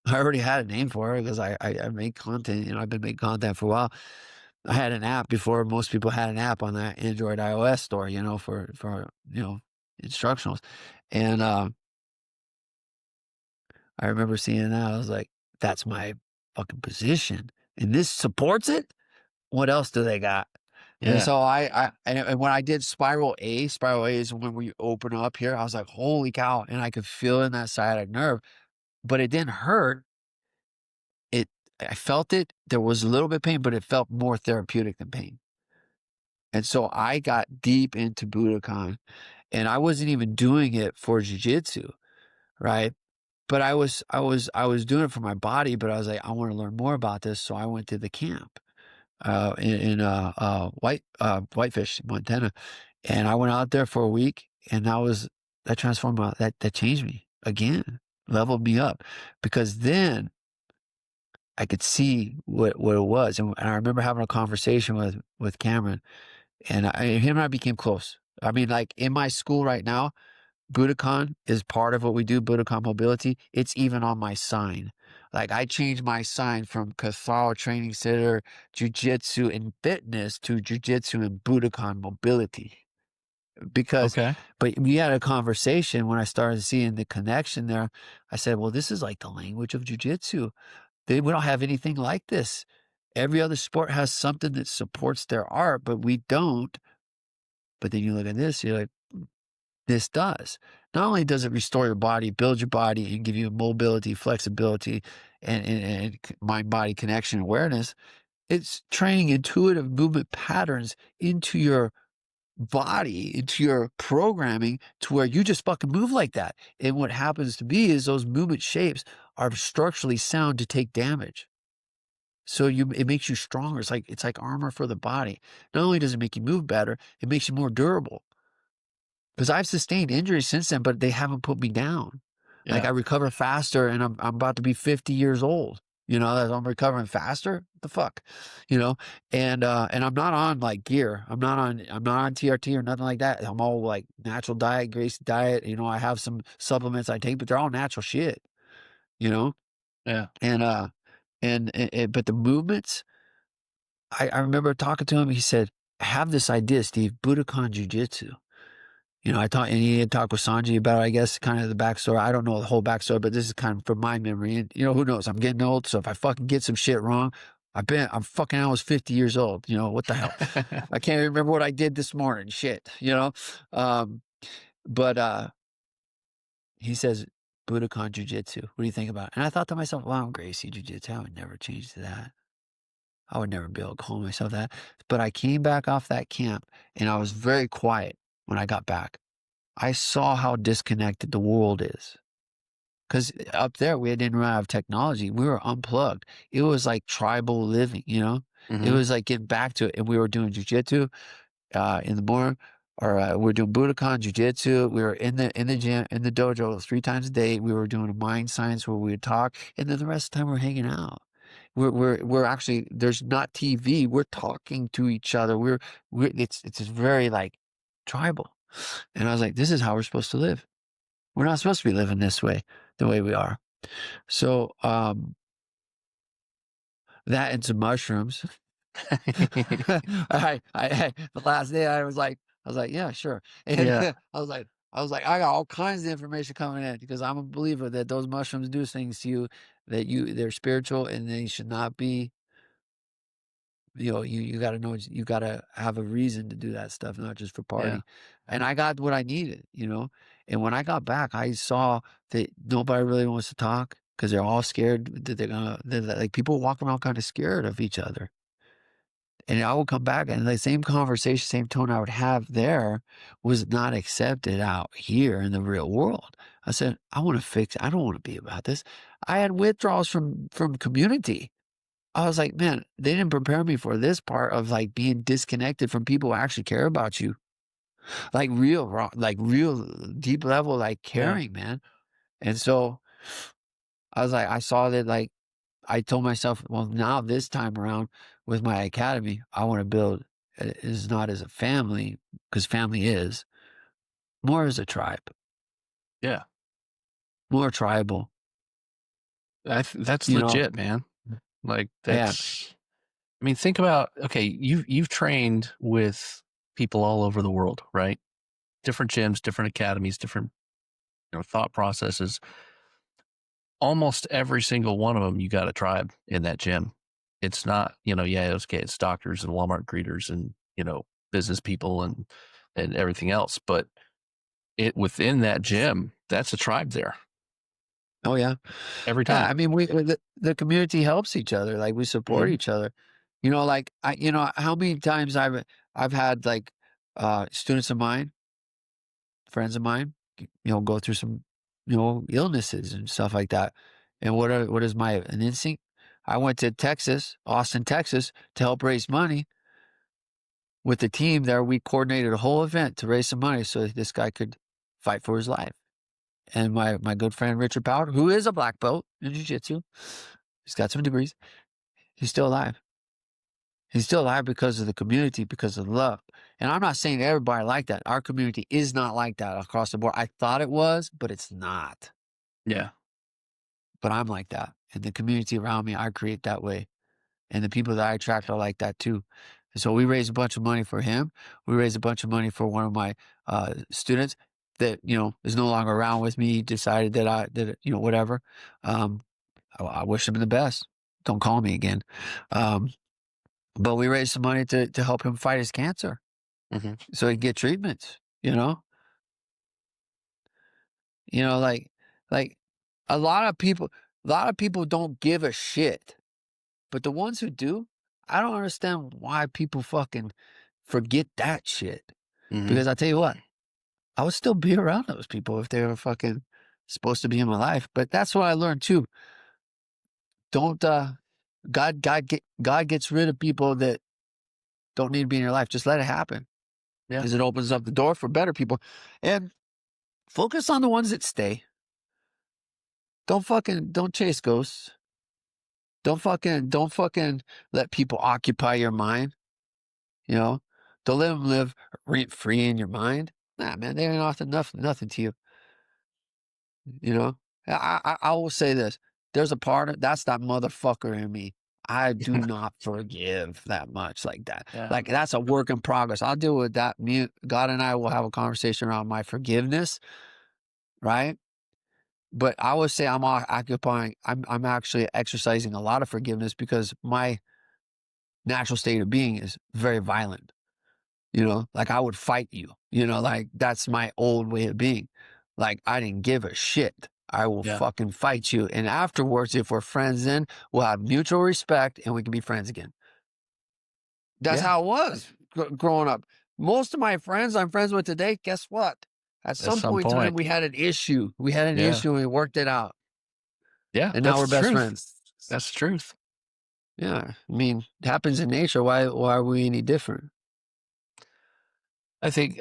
I already had a name for it because I make content, I've been making content for a while. I had an app before most people had an app on that Android iOS store, for instructionals. And I remember seeing that. I was like, that's my fucking position. And this supports it? What else do they got? And Yeah. so and when I did Spiral A is when we open up here. I was like, holy cow. And I could feel in that sciatic nerve, but it didn't hurt. It, I felt it. There was a little bit of pain, but it felt more therapeutic than pain. And so I got deep into Budokan and I wasn't even doing it for jujitsu, right? But I was doing it for my body, but I was like, I want to learn more about this. So I went to the camp in Whitefish, Montana. And I went out there for a week, and that transformed that changed me again, leveled me up, because then I could see what it was. And I remember having a conversation with Cameron, and him and I became close. I mean, like in my school right now, Budokan is part of what we do, Budokan Mobility. It's even on my sign. Like I changed my sign from Katharo Training Center, Jiu-Jitsu and Fitness to Jiu-Jitsu and Budokan Mobility. Because, Okay. but we had a conversation when I started seeing the connection there. I said, well, this is like the language of Jiu-Jitsu. We don't have anything like this. Every other sport has something that supports their art, but we don't. But then you look at this, you're like, this does. Not only does it restore your body, build your body, and give you mobility, flexibility, and mind body connection awareness, it's training intuitive movement patterns into your body, into your programming to where you just fucking move like that. And what happens to be is those movement shapes are structurally sound to take damage. So it makes you stronger. It's like armor for the body. Not only does it make you move better, it makes you more durable. Because I've sustained injuries since then, but they haven't put me down. Like Yeah. I recover faster, and I'm about to be 50 years old. I'm recovering faster. What the fuck, you know, and I'm not on like gear. I'm not on TRT or nothing like that. I'm all like natural diet, Gracie diet. I have some supplements I take, but they're all natural shit. You know, Yeah. and but the movements. I remember talking to him. He said, "I have this idea, Steve, Budokan Jiu-Jitsu." I thought, and he had talked with Sanji about, I guess, kind of the backstory. I don't know the whole backstory, but this is kind of from my memory. And who knows? I'm getting old, so if I fucking get some shit wrong, I'm fucking almost 50 years old. What the hell? I can't remember what I did this morning. Shit. Um, but he says Budokan Jiu-Jitsu. What do you think about it? And I thought to myself, wow, Gracie Jiu-Jitsu, I would never change to that. I would never be able to call myself that. But I came back off that camp and I was very quiet when I got back. I saw how disconnected the world is. Because up there, we didn't really have technology. We were unplugged. It was like tribal living. It Hmm. was like getting back to it. And we were doing jujitsu in the morning, or we were doing Budokan jujitsu. We were in the gym, in the dojo 3 times a day. We were doing a mind science where we would talk. And then the rest of the time, we're hanging out. We're actually, there's not TV. We're talking to each other. It's very like tribal. And I was like, this is how we're supposed to live. We're not supposed to be living this way, the way we are. So, that and some mushrooms. The last day I was like, yeah, sure. And Yeah. I got all kinds of information coming in because I'm a believer that those mushrooms do things to you they're spiritual and they should not be. You got to know, you got to have a reason to do that stuff, not just for Yeah. party. And I got what I needed. And when I got back, I saw that nobody really wants to talk because they're all scared that like people walk around kind of scared of each other. And I would come back and the same conversation, same tone I would have there was not accepted out here in the real world. I said, I want to fix it. I don't want to be about this. I had withdrawals from community. I was like, man, they didn't prepare me for this part of like being disconnected from people who actually care about you. Like real deep level, like Yeah. caring, man. And so I was like, I saw that, like, I told myself, well, now this time around with my academy, I want to build is not as a family, because family is more as a tribe, Yeah. more tribal, That's you know? legit, man. Like Yeah. I mean, think about, okay, you've trained with people all over the world, right? Different gyms, different academies, different thought processes. Almost every single one of them, you got a tribe in that gym. It's not, yeah, okay, it's doctors and Walmart greeters and business people and everything else, but it within that gym, that's a tribe there Oh, yeah. every Yeah. time. I mean, the community helps each other. Like we support Hmm. each other. Like how many times I've had like students of mine, friends of mine, go through some, illnesses and stuff like that. And what is my an instinct? I went to Texas, Austin, Texas, to help raise money with the team there. We coordinated a whole event to raise some money so this guy could fight for his life. And my good friend Richard Powell, who is a black belt in jiu-jitsu, he's got some degrees. He's still alive. He's still alive because of the community, because of love. And I'm not saying everybody like that. Our community is not like that across the board. I thought it was, but it's not. Yeah. But I'm like that. And the community around me, I create that way. And the people that I attract are like that too. And so we raised a bunch of money for him. We raised a bunch of money for one of my students that, is no longer around with me. He decided whatever. Um, I wish him the best. Don't call me again. Um, but we raised some money to help him fight his cancer Hmm. so he can get treatments. Like a lot of people don't give a shit. But the ones who do, I don't understand why people fucking forget that shit. Hmm. Because I tell you what, I would still be around those people if they were fucking supposed to be in my life. But that's what I learned too. Don't God gets rid of people that don't need to be in your life. Just let it happen. Yeah. Because it opens up the door for better people. And focus on the ones that stay. Don't chase ghosts. Don't fucking let people occupy your mind. You know, don't let them live rent free in your mind. Nah, man, they ain't nothing to you. You know, I will say this: there's a part of that's that motherfucker in me. I do not forgive that much like that. Yeah. Like that's a work in progress. I'll deal with that. Me, God and I will have a conversation around my forgiveness, right? But I would say I'm actually exercising a lot of forgiveness because my natural state of being is very violent. Like I would fight you, like that's my old way of being. Like I didn't give a shit. I will Yeah. fucking fight you. And afterwards, if we're friends, then we'll have mutual respect and we can be friends again. That's Yeah. how it was growing up. Most of my friends I'm friends with today, guess what? At At some some point in time, point. we had an issue. We had an Yeah. issue and we worked it out. Yeah. And now That's we're the best truth. friends. That's the truth. Yeah. I mean, it happens in nature. Why are we any different? I think,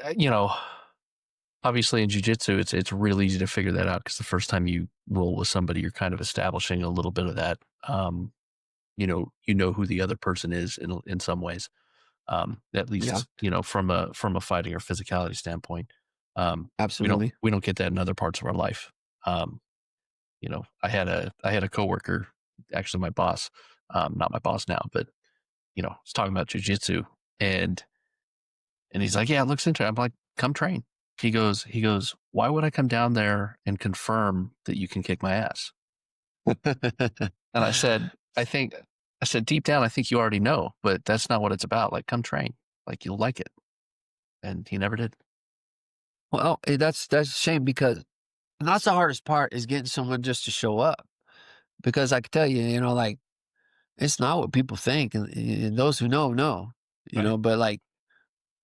obviously in jiu-jitsu, it's real easy to figure that out because the first time you roll with somebody, you're kind of establishing a little bit of that. You know who the other person is in some ways. At Yeah, least from a fighting or physicality standpoint. We don't absolutely. we don't get that in other parts of our life. Um, I had a coworker, actually my boss, not my boss now, but was talking about jujitsu, and he's like, yeah, it looks interesting. I'm like, come train. He goes, why would I come down there and confirm that you can kick my ass? And I said, deep down, I think you already know, but that's not what it's about. Like, come train. Like, you'll like it. And he never did. Well, that's a shame because that's the hardest part is getting someone just to show up. Because I can tell you, like it's not what people think, and those who know, Right. But like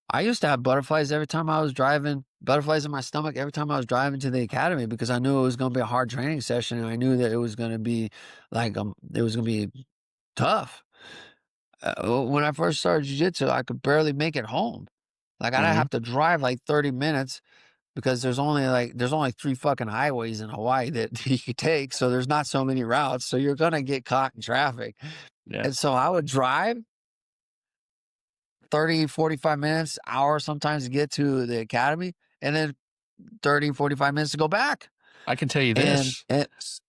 I used to have butterflies every time I was driving, butterflies in my stomach every time I was driving to the academy because I knew it was going to be a hard training session, and I knew that it was going to be it was going to be tough. When I first started jiu-jitsu, I could barely make it home. Like I'd Mm-hmm. have to drive like 30 minutes because there's only three fucking highways in Hawaii that you could take, so there's not so many routes, so you're gonna get caught in traffic. Yeah. And so I would drive 30, 45 minutes, hour sometimes to get to the academy, and then 30, 45 minutes to go back. I can tell you And this. it's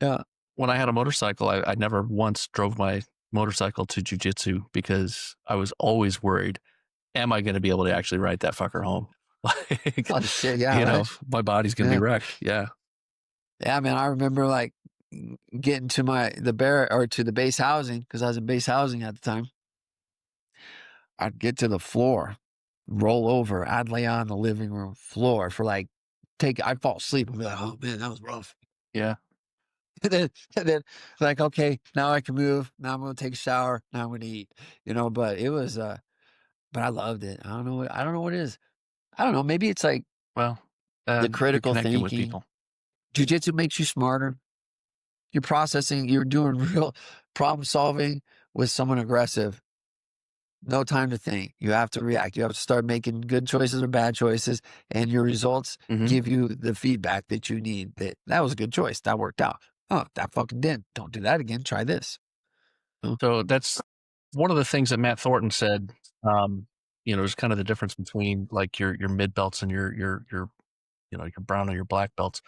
yeah. When I had a motorcycle, I never once drove my motorcycle to jujitsu because I was always worried, am I going to be able to actually ride that fucker home? Like, Oh shit, yeah, right. my body's going to be Yeah. wrecked. Yeah. Yeah, man. I remember like getting to the base housing because I was in base housing at the time. I'd get to the floor, roll over. I'd lay on the living room floor for like I'd fall asleep and be like, oh man, that was rough. Yeah. And then like, okay, now I can move. Now I'm gonna take a shower. Now I'm gonna eat. But it was but I loved it. I don't know what it is. I don't know. Maybe it's like Well, the you're critical connecting with thinking. people. Jiu-jitsu makes you smarter. You're processing, you're doing real problem solving with someone aggressive. No time to think. You have to react. You have to start making good choices or bad choices, and your results Hmm. give you the feedback that you need. That was a good choice. That worked out. Oh, that fucking did. Don't do that again. Try this. Oh, So that's one of the things that Matt Thornton said. Is kind of the difference between like your mid belts and your brown and your black belts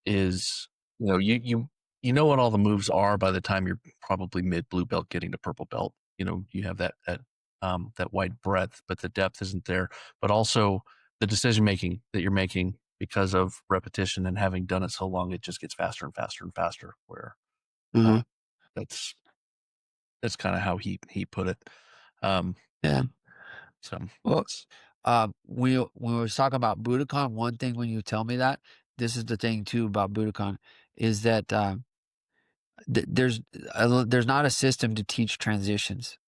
is you know what all the moves are by the time you're probably mid blue belt getting to purple belt. You have that wide breadth, but the depth isn't there. But also the decision making that you're making because of repetition and having done it so long, it just gets faster and faster and faster. Where uh, mhm. that's that's kind of how he put it. Um, Yeah. so Well, when we was talking about Budokan, one thing when you tell me that, this is the thing too about Budokan, is that there's not a system to teach transitions.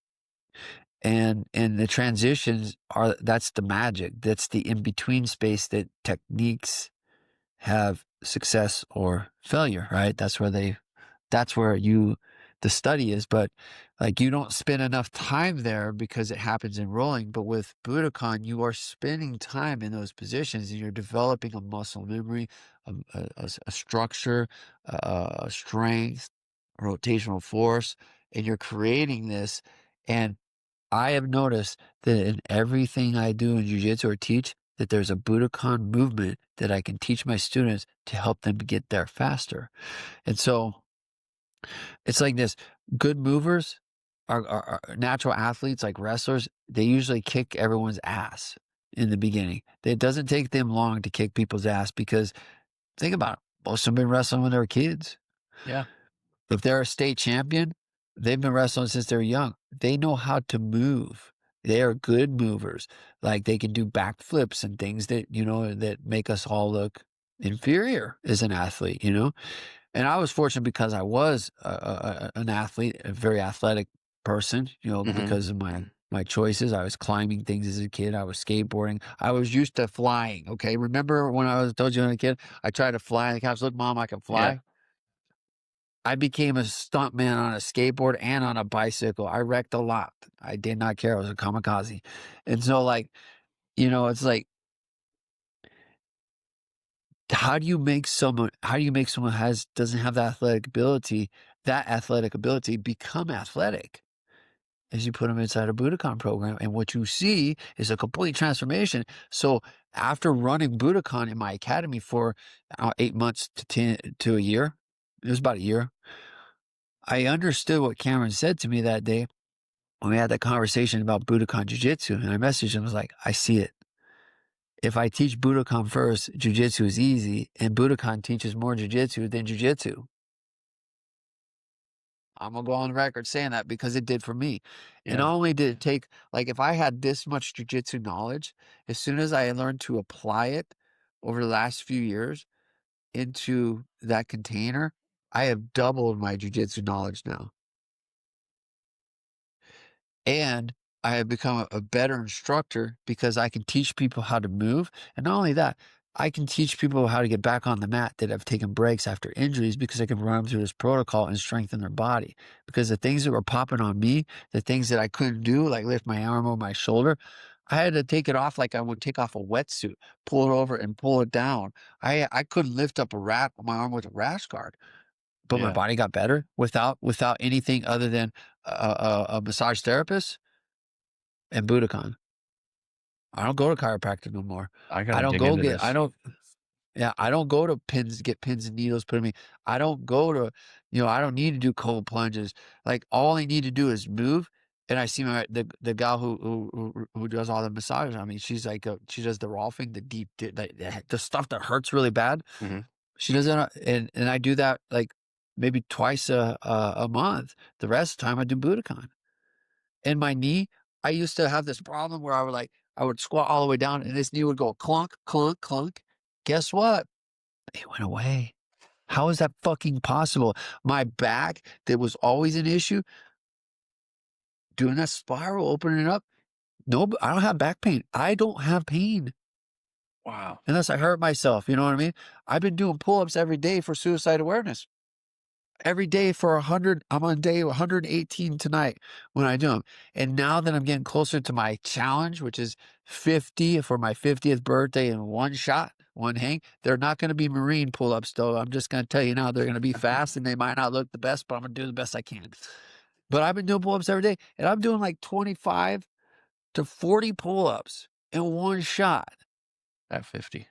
And the transitions that's the magic. That's the in between space that techniques have success or failure, right? That's where the study is. But like you don't spend enough time there because it happens in rolling. But with Budokan, you are spending time in those positions and you're developing a muscle memory, a structure, a strength, rotational force, and you're creating this. And I have noticed that in everything I do in jiu-jitsu or teach, that there's a Budokan movement that I can teach my students to help them get there faster. And so it's like this good movers our natural athletes, like wrestlers, they usually kick everyone's ass in the beginning. It doesn't take them long to kick people's ass because think about it. Most of them been wrestling when they were kids. Yeah. If they're a state champion, they've been wrestling since they're young. They know how to move. They are good movers. Like they can do backflips and things that, that make us all look inferior as an athlete, And I was fortunate because I was an athlete, a very athletic person, Hmm. because of my choices. I was climbing things as a kid. I was skateboarding. I was used to flying. Okay. Remember when told you when I was a kid, I tried to fly. The cops, look, mom, I can Yeah. fly. I became a stuntman on a skateboard and on a bicycle. I wrecked a lot. I did not care. I was a kamikaze. And so like, it's like, how do you make someone doesn't have that athletic ability become athletic? As you put them inside a Budokan program. And what you see is a complete transformation. So after running Budokan in my academy for 8 months to a year, it was about a year, I understood what Cameron said to me that day when we had that conversation about Budokan Jiu-Jitsu. And I messaged him, I was like, I see it. If I teach Budokan first, Jiu-Jitsu is easy, and Budokan teaches more Jiu-Jitsu than Jiu-Jitsu. I'm gonna go on record saying that because it did for me. And Yeah. not only did it take, like, if I had this much jujitsu knowledge, as soon as I learned to apply it over the last few years into that container, I have doubled my jujitsu knowledge now. And I have become a better instructor because I can teach people how to move. And not only that, I can teach people how to get back on the mat that have taken breaks after injuries because I can run them through this protocol and strengthen their body. Because the things that were popping on me, the things that I couldn't do, like lift my arm over my shoulder, I had to take it off like I would take off a wetsuit, pull it over and pull it down. I couldn't lift up my arm with a rash guard, but my Yeah. body got better without anything other than a massage therapist and Budokan. I don't go to chiropractor no more. I got I to don't dig go into get, I this. don't, yeah, I don't go to get pins and needles put in me. I don't go to, I don't need to do cold plunges. Like all I need to do is move. And I see the gal who does all the massages. I mean, she's like, she does the Rolfing, the deep, the stuff that hurts really bad. Hmm. She does that. And I do that like maybe twice a month. The rest of the time I do Budokan. And my knee, I used to have this problem where I would squat all the way down and this knee would go clunk, clunk, clunk. Guess what? It went away. How is that fucking possible? My back that was always an issue, doing that spiral, opening it up. No, I don't have back pain. I don't have pain Wow. unless I hurt myself. You know what I mean? I've been doing pull-ups every day for suicide awareness. Every day for 100. I'm on day 118 tonight when I do them. And now that I'm getting closer to my challenge, which is 50 for my 50th birthday in one shot, one hang, they're not going to be marine pull-ups though. I'm just going to tell you now, they're going to be fast and they might not look the best, but I'm going to do the best I can. But I've been doing pull-ups every day and I'm doing like 25 to 40 pull-ups in one shot. At 50.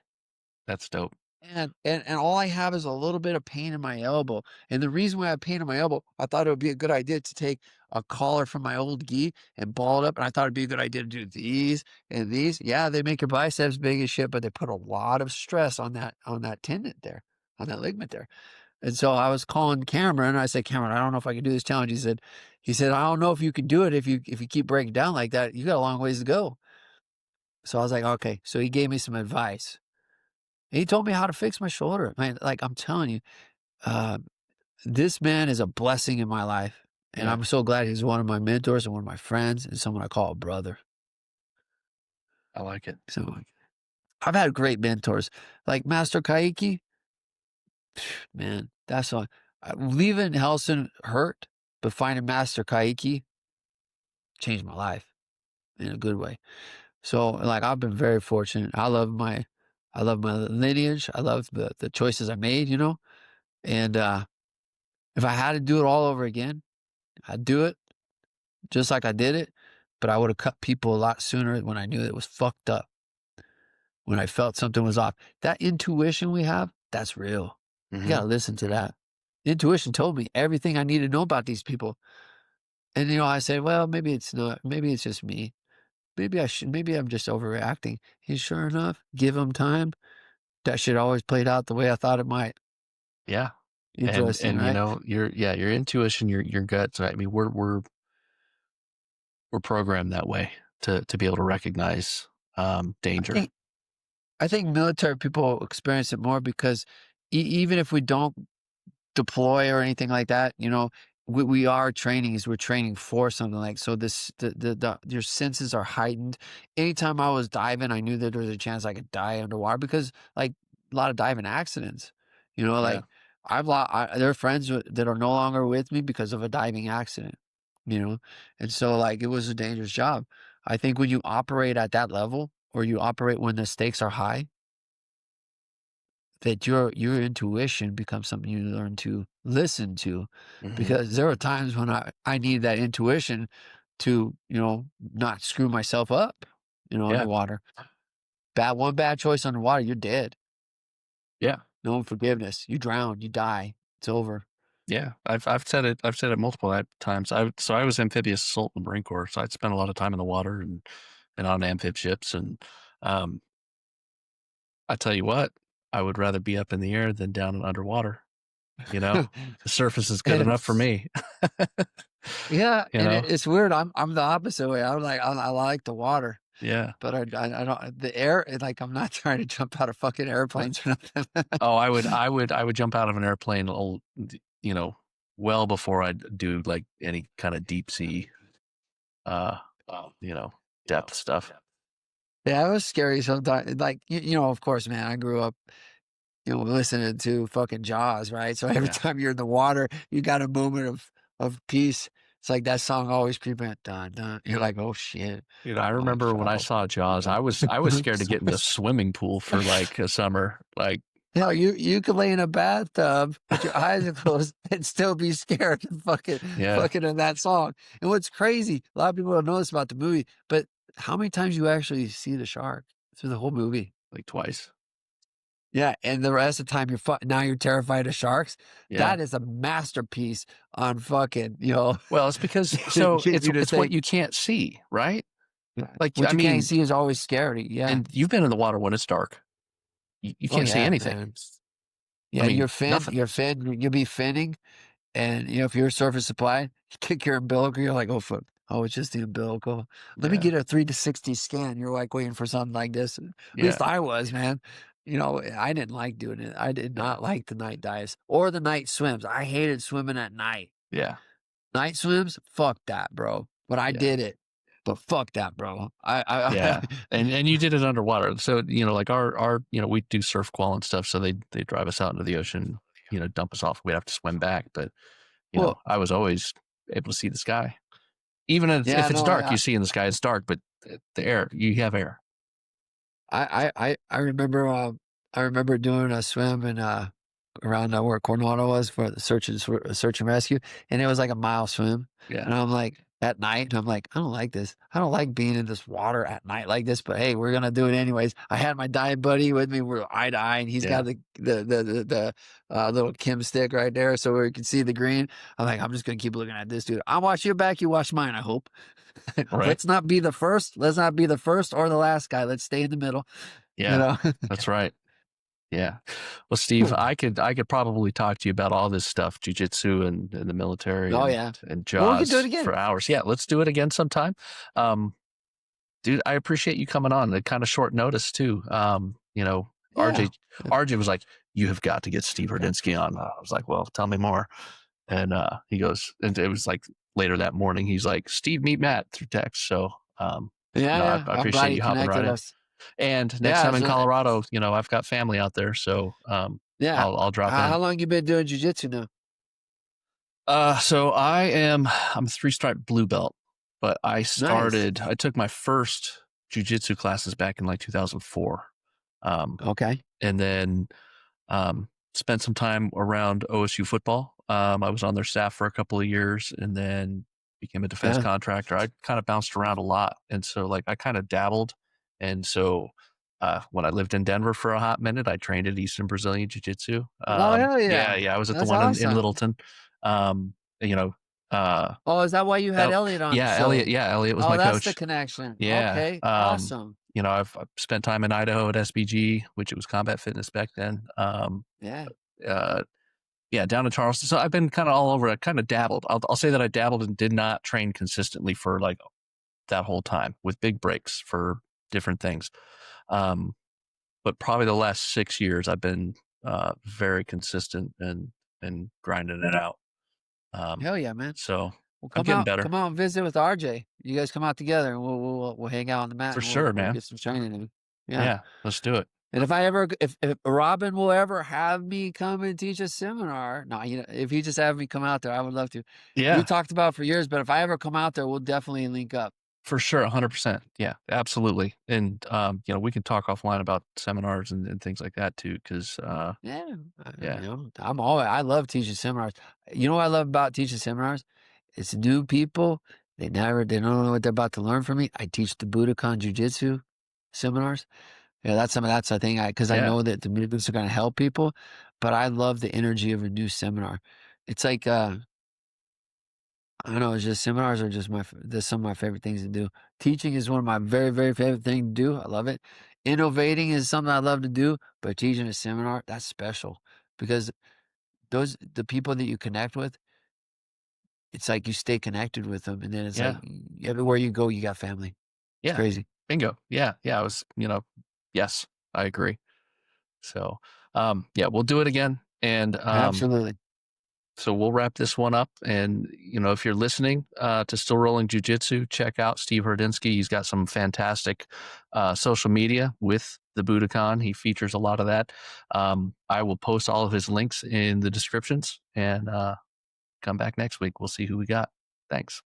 That's dope. And all I have is a little bit of pain in my elbow. And the reason why I have pain in my elbow, I thought it would be a good idea to take a collar from my old gi and ball it up. And I thought it'd be a good idea to do these and these. Yeah, they make your biceps big as shit, but they put a lot of stress on that tendon there, on that ligament there. And so I was calling Cameron. I said, Cameron, I don't know if I can do this challenge. He said, I don't know if you can do it if you keep breaking down like that. You got a long ways to go. So I was like, okay. So he gave me some advice. He told me how to fix my shoulder. Man, like I'm telling you, uh, this man is a blessing in my life. And Yeah. I'm so glad he's one of my mentors and one of my friends and someone I call a brother. I like it. So I've had great mentors like Master Kaiki. Man, that's all. Leaving Helson hurt, but finding Master Kaiki changed my life in a good way. So like I've been very fortunate. I love my lineage. I love the choices I made. And if I had to do it all over again, I'd do it just like I did it, but I would have cut people a lot sooner when I knew it was fucked up, when I felt something was off. That intuition we have, that's real. You Hmm. got to listen to that. Intuition told me everything I need to know about these people. And I say, well, maybe it's not. Maybe it's just me. Maybe I should. Maybe I'm just overreacting. And sure enough, give him time. That shit always played out the way I thought it might. Yeah. Interesting, And right? your intuition, your gut. I mean, we're programmed that way to be able to recognize I danger. think I think military people experience it more because even if we don't deploy or anything like that, we are training is we're training for something like so this your senses are heightened. Anytime I was diving, I knew that there was a chance I could die underwater because like a lot of diving accidents, Yeah. like there are friends that are no longer with me because of a diving accident, you know, and so like it was a dangerous job. I think when you operate at that level or you operate when the stakes are high, that your intuition becomes something you learn to listen to Hmm. because there were times when I need that intuition to not screw myself up Yeah. underwater. One bad choice underwater, you're dead. Yeah. No forgiveness, you drown, you die, it's over. Yeah. I've said it multiple times. I was amphibious assault in the Marine Corps, so I'd spent a lot of time in the water and on amphib ships. And um, I tell you what, I would rather be up in the air than down and underwater. You know, the surface is good And enough for me. yeah, You and know. it's weird. I'm the opposite way. I like the water. Yeah. But I don't the air. Like I'm not trying to jump out of fucking airplanes or nothing. Oh, I would jump out of an airplane, you know, well before I'd do like any kind of deep sea, uh, you know, depth stuff. Yeah, it was scary sometimes. Like of course, man. I grew up, listening to fucking Jaws, right? So every Yeah. time you're in the water, you got a moment of peace. It's like that song always creeping in, dun dun. You're like, oh shit, I I remember when I fell. saw Jaws, I was scared to get in the swimming pool for like a summer. Like, Hell, you could lay in a bathtub with your eyes closed and still be scared of yeah, fucking in that song. And what's crazy, a lot of people don't know this about the movie, but how many times you actually see the shark through the whole movie? like twice. Yeah, and the rest of the time now you're terrified of sharks. Yeah. That is a masterpiece on fucking, Well, it's because so getting you to it's what think. you can't see, right? Like, What I you can't mean, see is always scary. Yeah. and you've been in the water when it's dark. You Oh can't see yeah, anything. man. I Yeah, mean, nothing. you'll be finning. And if you're surface supply, you kick your umbilical, you're like, oh fuck. Oh, it's just the umbilical. Let me Yeah. get a 360 scan. You're like waiting for something like this. At Yeah. least I was, man. I didn't like doing it. I did Yeah. not like the night dives or the night swims. I hated swimming at night. Yeah. Night swims, fuck that, bro. But I Yeah. did it. But fuck that, bro. Yeah. And you did it underwater. So, like our, we do surf qual and stuff. So they drive us out into the ocean, dump us off. We'd have to swim back. But, well, I was always able to see the sky. Even yeah, if it's no, dark, you see in the sky, it's dark, but the air, you have air. I remember I remember doing a swim in around where Cornwall was for the search and rescue, and it was like a mile swim, Yeah. and I'm like at night, and I'm like I don't like this. I don't like being in this water at night like this, but hey, we're gonna do it anyways. I had my dive buddy with me. We're eye to eye, and he's got Yeah. the little Kim stick right there, so we can see the green. I'm like, I'm just gonna keep looking at this dude. I watch your back, you watch mine. I hope. Right. Let's not be the first. Let's not be the first or the last guy. Let's stay in the middle. You Yeah. know. That's right. Yeah. Well, Steve, I could probably talk to you about all this stuff, jujitsu and the military Oh yeah. and Well, we can do it Jaws again. for hours. Yeah, let's do it again sometime. Um, dude, I appreciate you coming on at kind of short notice too. Yeah. RJ was like, "You have got to get Steve Hordinski on." I was like, "Well, tell me more." And he goes, and it was like later that morning. He's like, "Steve, meet Matt through text." So, Yeah, no, yeah. I I'm glad appreciate he you hopping right connected in. us. And next Yeah. time in Colorado, I've got family out there, so Yeah. I'll drop How in. long you been doing jujitsu now? So I'm a three-stripe blue belt, but Nice. I took my first jujitsu classes back in like 2004. Um, Okay. and then spent some time around OSU football. I was on their staff for a couple of years and then became a defense Yeah. contractor. I kind of bounced around a lot. And so like I kind of dabbled. And so when I lived in Denver for a hot minute, I trained at Eastern Brazilian Jiu Jitsu. Oh hell Yeah, yeah. yeah. I was at the That's one in awesome. Littleton. Um, you know, Oh, is that why you had El Elliot on the yeah, Elliot show? yeah, Elliot was Oh, my that's the coach. connection. Yeah, Okay, awesome. you know, I've spent time in Idaho at SBG, which it was combat fitness back then. Yeah. Uh, yeah, down in Charleston. So I've been kinda all over. I kinda dabbled. I'll say that I dabbled and did not train consistently for, like, that whole time with big breaks for different things. Um, but probably the last 6 years, I've been, very consistent and grinding it out. Um, Hell yeah, man. so Well, I'm getting come better. out and visit with RJ. You guys come out together and we'll hang out on the mat For and sure, we'll man. get some training in. Yeah. Yeah, let's do it. And if I ever if Robin will ever have me come and teach a seminar, no, if he just have me come out there, I would love to. We Yeah. talked about it for years, but if I ever come out there, we'll definitely link up. For sure, 100%. Yeah, absolutely. And, you know, we can talk offline about seminars and things like that too, because, Yeah, yeah, I love teaching seminars. You know what I love about teaching seminars? It's new people. They don't know what they're about to learn from me. I teach the Budokan Jiu-Jitsu seminars. Yeah, that's the thing. Because I yeah, know that the movements are going to help people, but I love the energy of a new seminar. It's like I don't know. It's just seminars are just they're some of my favorite things to do. Teaching is one of my very, very favorite things to do. I love it. Innovating is something I love to do, but teaching a seminar, that's special because the people that you connect with, it's like you stay connected with them, and then it's like yeah, everywhere you go, you got family. It's yeah. crazy. Bingo. Yeah, yeah. I was, you know, yes, I agree. So, yeah, we'll do it again. And, Absolutely. so we'll wrap this one up. And, you know, if you're listening to Still Rolling Jiu-Jitsu, check out Steve Hordinski. He's got some fantastic social media with the Budokan. He features a lot of that. I will post all of his links in the descriptions and come back next week. We'll see who we got. Thanks.